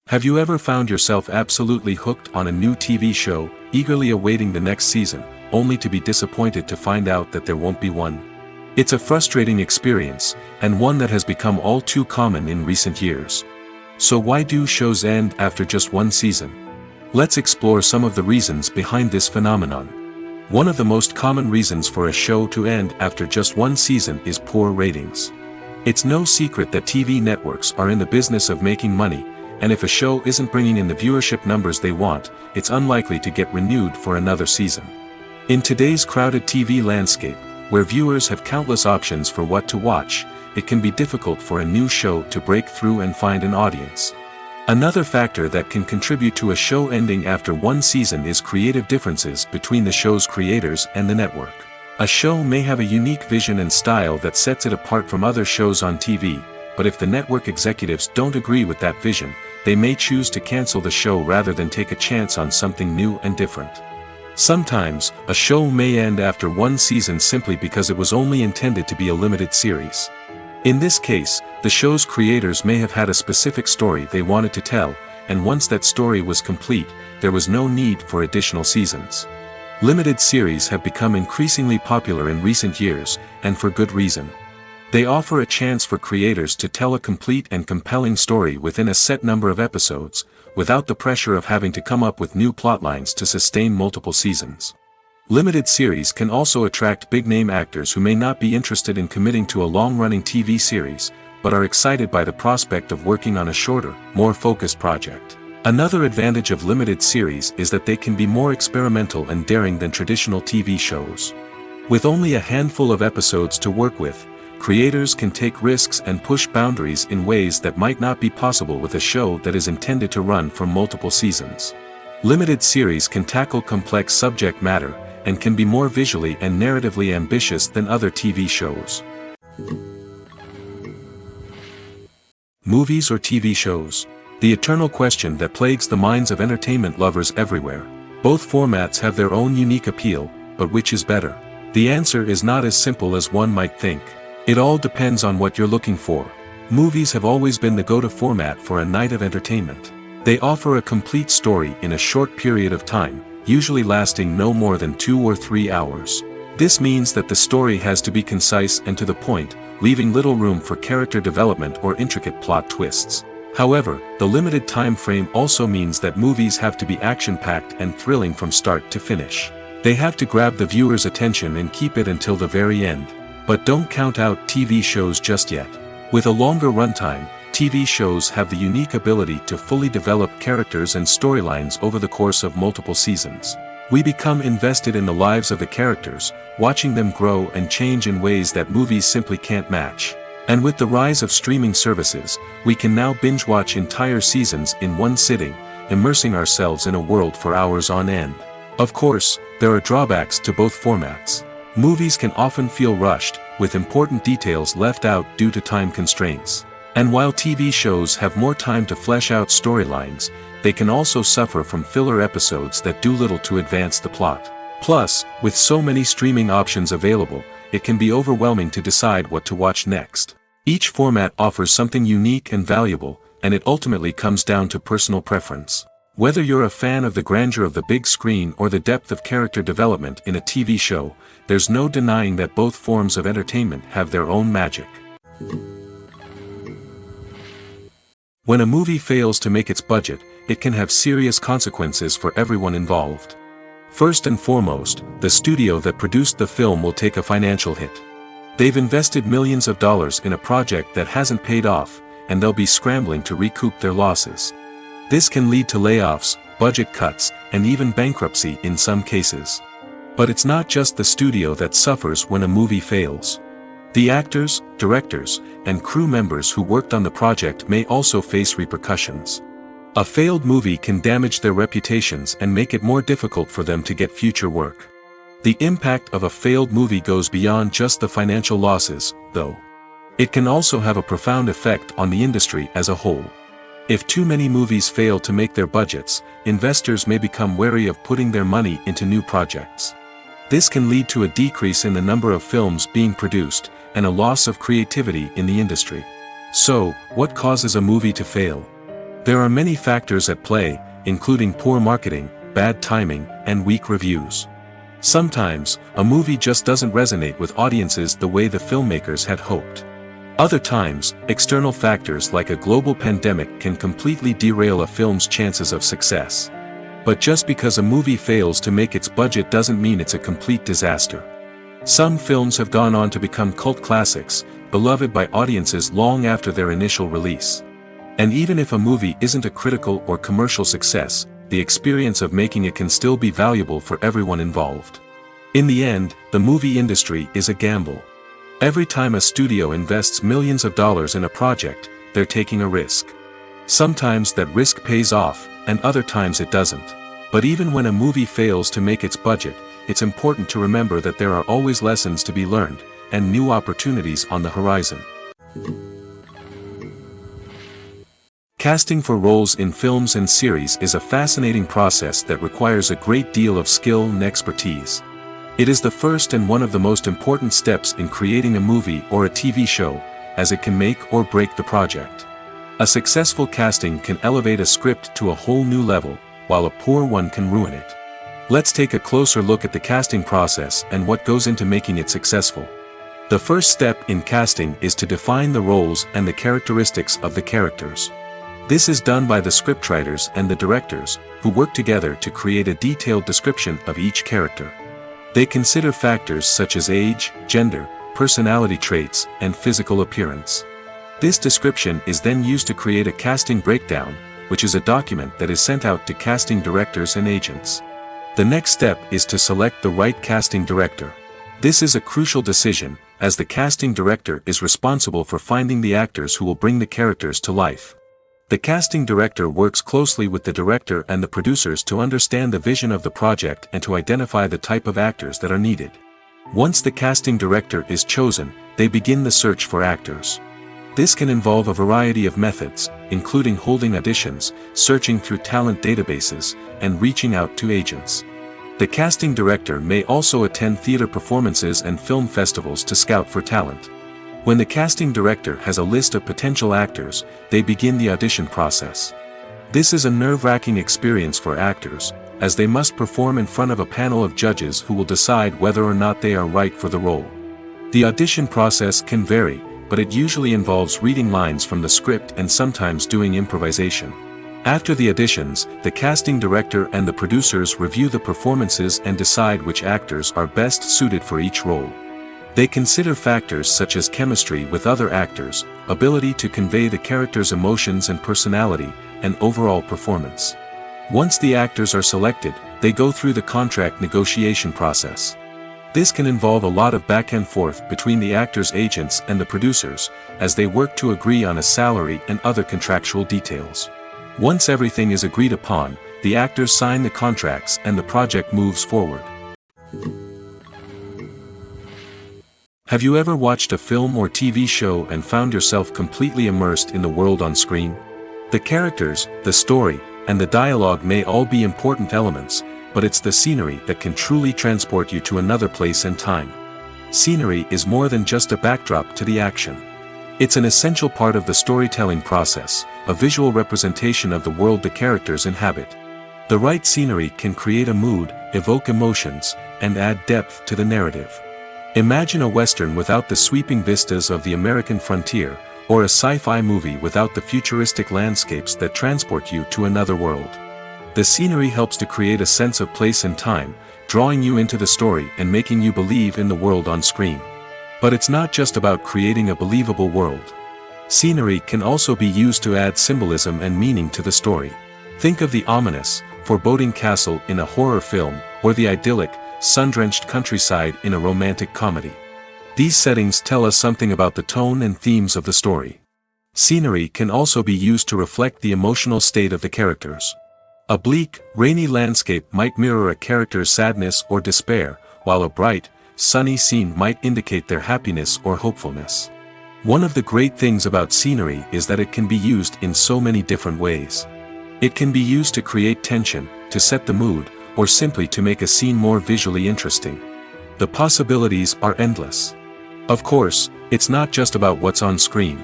Have you ever found yourself absolutely hooked on a new TV show, eagerly awaiting the next season, only to be disappointed to find out that there won't be one? It's a frustrating experience, and one that has become all too common in recent years. So why do shows end after just one season? Let's explore some of the reasons behind this phenomenon. One of the most common reasons for a show to end after just one season is poor ratings. It's no secret that TV networks are in the business of making money, and if a show isn't bringing in the viewership numbers they want, it's unlikely to get renewed for another season. In today's crowded TV landscape, where viewers have countless options for what to watch, it can be difficult for a new show to break through and find an audience. Another factor that can contribute to a show ending after one season is creative differences between the show's creators and the network. A show may have a unique vision and style that sets it apart from other shows on TV, but if the network executives don't agree with that vision, they may choose to cancel the show rather than take a chance on something new and different. Sometimes, a show may end after one season simply because it was only intended to be a limited series. In this case, the show's creators may have had a specific story they wanted to tell, and once that story was complete, there was no need for additional seasons. Limited series have become increasingly popular in recent years, and for good reason. They offer a chance for creators to tell a complete and compelling story within a set number of episodes, without the pressure of having to come up with new plotlines to sustain multiple seasons. Limited series can also attract big-name actors who may not be interested in committing to a long-running TV series, but are excited by the prospect of working on a shorter, more focused project. Another advantage of limited series is that they can be more experimental and daring than traditional TV shows. With only a handful of episodes to work with, creators can take risks and push boundaries in ways that might not be possible with a show that is intended to run for multiple seasons. Limited series can tackle complex subject matter, and can be more visually and narratively ambitious than other TV shows. Movies or TV shows? The eternal question that plagues the minds of entertainment lovers everywhere. Both formats have their own unique appeal, but which is better? The answer is not as simple as one might think. It all depends on what you're looking for. Movies have always been the go-to format for a night of entertainment. They offer a complete story in a short period of time, usually lasting no more than 2 or 3 hours. This means that the story has to be concise and to the point, leaving little room for character development or intricate plot twists. However, the limited time frame also means that movies have to be action-packed and thrilling from start to finish. They have to grab the viewer's attention and keep it until the very end. But don't count out TV shows just yet. With a longer runtime, TV shows have the unique ability to fully develop characters and storylines over the course of multiple seasons. We become invested in the lives of the characters, watching them grow and change in ways that movies simply can't match. And with the rise of streaming services, we can now binge-watch entire seasons in one sitting, immersing ourselves in a world for hours on end. Of course, there are drawbacks to both formats. Movies can often feel rushed, with important details left out due to time constraints. And while TV shows have more time to flesh out storylines, they can also suffer from filler episodes that do little to advance the plot. Plus, with so many streaming options available, it can be overwhelming to decide what to watch next. Each format offers something unique and valuable, and it ultimately comes down to personal preference. Whether you're a fan of the grandeur of the big screen or the depth of character development in a TV show, there's no denying that both forms of entertainment have their own magic. When a movie fails to make its budget, it can have serious consequences for everyone involved. First and foremost, the studio that produced the film will take a financial hit. They've invested millions of dollars in a project that hasn't paid off, and they'll be scrambling to recoup their losses. This can lead to layoffs, budget cuts, and even bankruptcy in some cases. But it's not just the studio that suffers when a movie fails. The actors, directors, and crew members who worked on the project may also face repercussions. A failed movie can damage their reputations and make it more difficult for them to get future work. The impact of a failed movie goes beyond just the financial losses, though. It can also have a profound effect on the industry as a whole. If too many movies fail to make their budgets, investors may become wary of putting their money into new projects. This can lead to a decrease in the number of films being produced, and a loss of creativity in the industry. So, what causes a movie to fail? There are many factors at play, including poor marketing, bad timing, and weak reviews. Sometimes, a movie just doesn't resonate with audiences the way the filmmakers had hoped. Other times, external factors like a global pandemic can completely derail a film's chances of success. But just because a movie fails to make its budget doesn't mean it's a complete disaster. Some films have gone on to become cult classics, beloved by audiences long after their initial release. And even if a movie isn't a critical or commercial success, the experience of making it can still be valuable for everyone involved. In the end, the movie industry is a gamble. Every time a studio invests millions of dollars in a project, they're taking a risk. Sometimes that risk pays off, and other times it doesn't. But even when a movie fails to make its budget, it's important to remember that there are always lessons to be learned, and new opportunities on the horizon. Casting for roles in films and series is a fascinating process that requires a great deal of skill and expertise. It is the first and one of the most important steps in creating a movie or a TV show, as it can make or break the project. A successful casting can elevate a script to a whole new level, while a poor one can ruin it. Let's take a closer look at the casting process and what goes into making it successful. The first step in casting is to define the roles and the characteristics of the characters. This is done by the scriptwriters and the directors, who work together to create a detailed description of each character. They consider factors such as age, gender, personality traits, and physical appearance. This description is then used to create a casting breakdown, which is a document that is sent out to casting directors and agents. The next step is to select the right casting director. This is a crucial decision, as the casting director is responsible for finding the actors who will bring the characters to life. The casting director works closely with the director and the producers to understand the vision of the project and to identify the type of actors that are needed. Once the casting director is chosen, they begin the search for actors. This can involve a variety of methods, including holding auditions, searching through talent databases, and reaching out to agents. The casting director may also attend theater performances and film festivals to scout for talent. When the casting director has a list of potential actors, they begin the audition process. This is a nerve-wracking experience for actors, as they must perform in front of a panel of judges who will decide whether or not they are right for the role. The audition process can vary, but it usually involves reading lines from the script and sometimes doing improvisation. After the auditions, the casting director and the producers review the performances and decide which actors are best suited for each role. They consider factors such as chemistry with other actors, ability to convey the character's emotions and personality, and overall performance. Once the actors are selected, they go through the contract negotiation process. This can involve a lot of back and forth between the actors' agents and the producers, as they work to agree on a salary and other contractual details. Once everything is agreed upon, the actors sign the contracts and the project moves forward. Have you ever watched a film or TV show and found yourself completely immersed in the world on screen? The characters, the story, and the dialogue may all be important elements, but it's the scenery that can truly transport you to another place and time. Scenery is more than just a backdrop to the action. It's an essential part of the storytelling process, a visual representation of the world the characters inhabit. The right scenery can create a mood, evoke emotions, and add depth to the narrative. Imagine a Western without the sweeping vistas of the American frontier, or a sci-fi movie without the futuristic landscapes that transport you to another world. The scenery helps to create a sense of place and time, drawing you into the story and making you believe in the world on screen. But it's not just about creating a believable world. Scenery can also be used to add symbolism and meaning to the story. Think of the ominous, foreboding castle in a horror film, or the idyllic, sun-drenched countryside in a romantic comedy. These settings tell us something about the tone and themes of the story. Scenery can also be used to reflect the emotional state of the characters. A bleak, rainy landscape might mirror a character's sadness or despair, while a bright, sunny scene might indicate their happiness or hopefulness. One of the great things about scenery is that it can be used in so many different ways. It can be used to create tension, to set the mood, or simply to make a scene more visually interesting. The possibilities are endless. Of course, it's not just about what's on screen.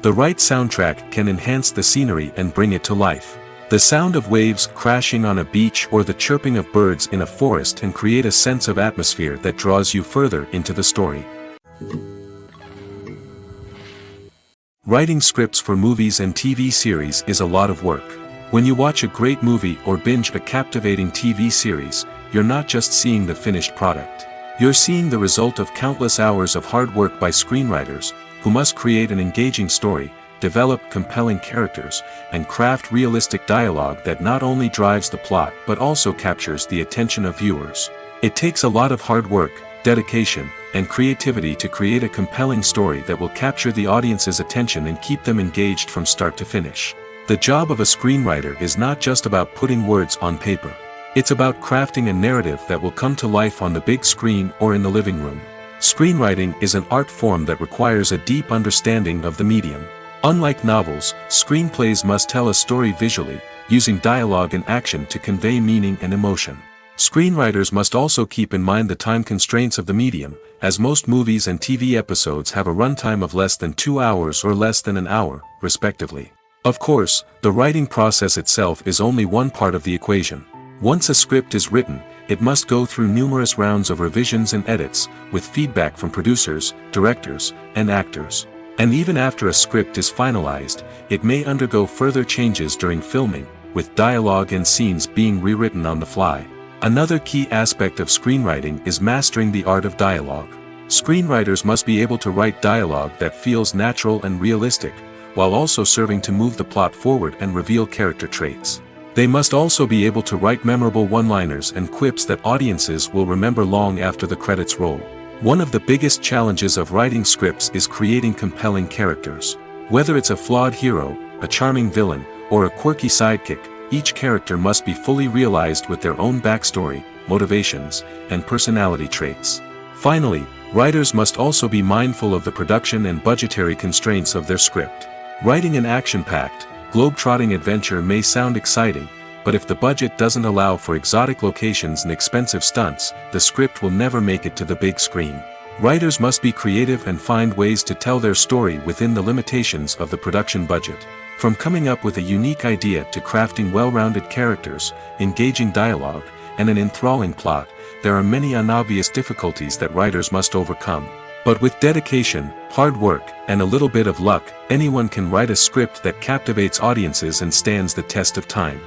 The right soundtrack can enhance the scenery and bring it to life. The sound of waves crashing on a beach or the chirping of birds in a forest can create a sense of atmosphere that draws you further into the story. Writing scripts for movies and TV series is a lot of work. When you watch a great movie or binge a captivating TV series, you're not just seeing the finished product. You're seeing the result of countless hours of hard work by screenwriters, who must create an engaging story, develop compelling characters, and craft realistic dialogue that not only drives the plot but also captures the attention of viewers. It takes a lot of hard work, dedication, and creativity to create a compelling story that will capture the audience's attention and keep them engaged from start to finish. The job of a screenwriter is not just about putting words on paper. It's about crafting a narrative that will come to life on the big screen or in the living room. Screenwriting is an art form that requires a deep understanding of the medium. Unlike novels, screenplays must tell a story visually, using dialogue and action to convey meaning and emotion. Screenwriters must also keep in mind the time constraints of the medium, as most movies and TV episodes have a runtime of less than 2 hours or less than an hour, respectively. Of course, the writing process itself is only one part of the equation. Once a script is written, it must go through numerous rounds of revisions and edits, with feedback from producers, directors, and actors. And even after a script is finalized, it may undergo further changes during filming, with dialogue and scenes being rewritten on the fly. Another key aspect of screenwriting is mastering the art of dialogue. Screenwriters must be able to write dialogue that feels natural and realistic, while also serving to move the plot forward and reveal character traits. They must also be able to write memorable one-liners and quips that audiences will remember long after the credits roll. One of the biggest challenges of writing scripts is creating compelling characters. Whether it's a flawed hero, a charming villain, or a quirky sidekick, each character must be fully realized with their own backstory, motivations, and personality traits. Finally, writers must also be mindful of the production and budgetary constraints of their script. Writing an action-packed, globe-trotting adventure may sound exciting, but if the budget doesn't allow for exotic locations and expensive stunts, the script will never make it to the big screen. Writers must be creative and find ways to tell their story within the limitations of the production budget. From coming up with a unique idea to crafting well-rounded characters, engaging dialogue, and an enthralling plot, there are many unobvious difficulties that writers must overcome. But with dedication, hard work, and a little bit of luck, anyone can write a script that captivates audiences and stands the test of time.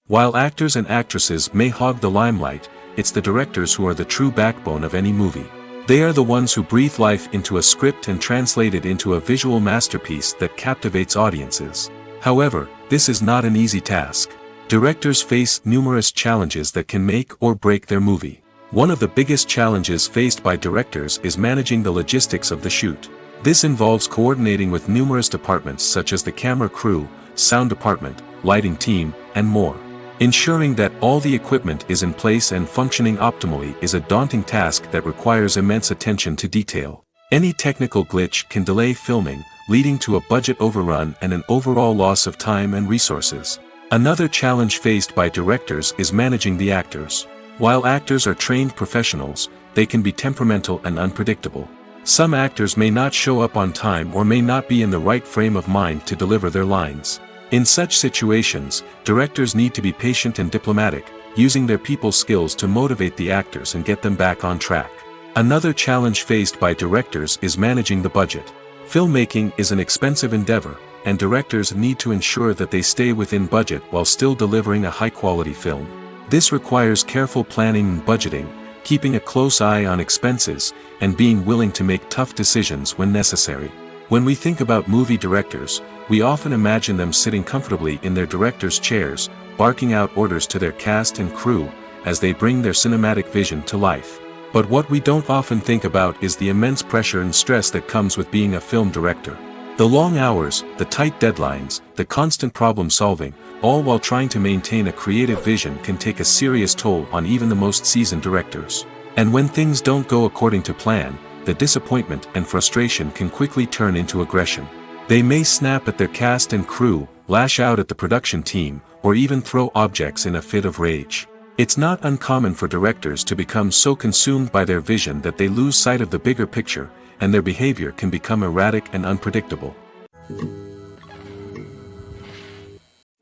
While actors and actresses may hog the limelight, it's the directors who are the true backbone of any movie. They are the ones who breathe life into a script and translate it into a visual masterpiece that captivates audiences. However, this is not an easy task. Directors face numerous challenges that can make or break their movie. One of the biggest challenges faced by directors is managing the logistics of the shoot. This involves coordinating with numerous departments such as the camera crew, sound department, lighting team, and more. Ensuring that all the equipment is in place and functioning optimally is a daunting task that requires immense attention to detail. Any technical glitch can delay filming, leading to a budget overrun and an overall loss of time and resources. Another challenge faced by directors is managing the actors. While actors are trained professionals, they can be temperamental and unpredictable. Some actors may not show up on time or may not be in the right frame of mind to deliver their lines. In such situations, directors need to be patient and diplomatic, using their people skills to motivate the actors and get them back on track. Another challenge faced by directors is managing the budget. Filmmaking is an expensive endeavor, and directors need to ensure that they stay within budget while still delivering a high-quality film. This requires careful planning and budgeting, keeping a close eye on expenses, and being willing to make tough decisions when necessary. When we think about movie directors, we often imagine them sitting comfortably in their director's chairs, barking out orders to their cast and crew, as they bring their cinematic vision to life. But what we don't often think about is the immense pressure and stress that comes with being a film director. The long hours, the tight deadlines, the constant problem solving, all while trying to maintain a creative vision can take a serious toll on even the most seasoned directors. And when things don't go according to plan, the disappointment and frustration can quickly turn into aggression. They may snap at their cast and crew, lash out at the production team, or even throw objects in a fit of rage. It's not uncommon for directors to become so consumed by their vision that they lose sight of the bigger picture, and their behavior can become erratic and unpredictable.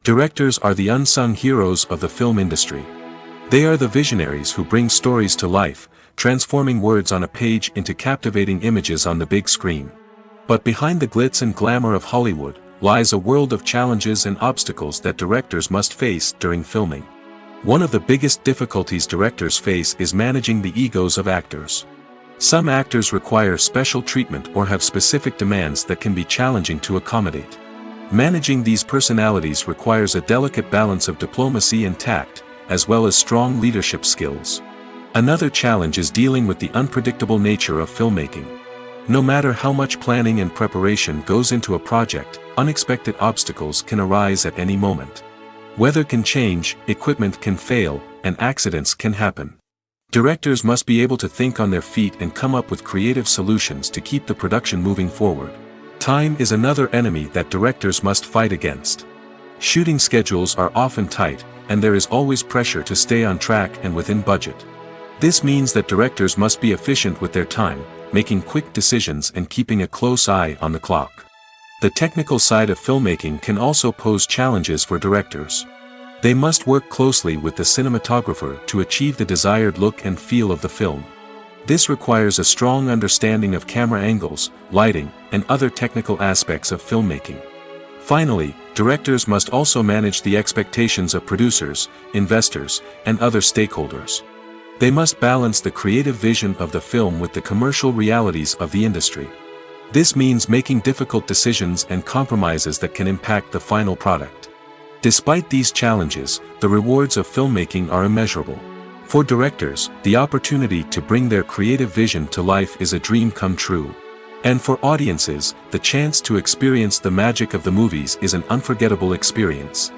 Directors are the unsung heroes of the film industry. They are the visionaries who bring stories to life, transforming words on a page into captivating images on the big screen. But behind the glitz and glamour of Hollywood, lies a world of challenges and obstacles that directors must face during filming. One of the biggest difficulties directors face is managing the egos of actors. Some actors require special treatment or have specific demands that can be challenging to accommodate. Managing these personalities requires a delicate balance of diplomacy and tact, as well as strong leadership skills. Another challenge is dealing with the unpredictable nature of filmmaking. No matter how much planning and preparation goes into a project, unexpected obstacles can arise at any moment. Weather can change, equipment can fail, and accidents can happen. Directors must be able to think on their feet and come up with creative solutions to keep the production moving forward. Time is another enemy that directors must fight against. Shooting schedules are often tight, and there is always pressure to stay on track and within budget. This means that directors must be efficient with their time, making quick decisions and keeping a close eye on the clock. The technical side of filmmaking can also pose challenges for directors. They must work closely with the cinematographer to achieve the desired look and feel of the film. This requires a strong understanding of camera angles, lighting, and other technical aspects of filmmaking. Finally, directors must also manage the expectations of producers, investors, and other stakeholders. They must balance the creative vision of the film with the commercial realities of the industry. This means making difficult decisions and compromises that can impact the final product. Despite these challenges, the rewards of filmmaking are immeasurable. For directors, the opportunity to bring their creative vision to life is a dream come true. And for audiences, the chance to experience the magic of the movies is an unforgettable experience.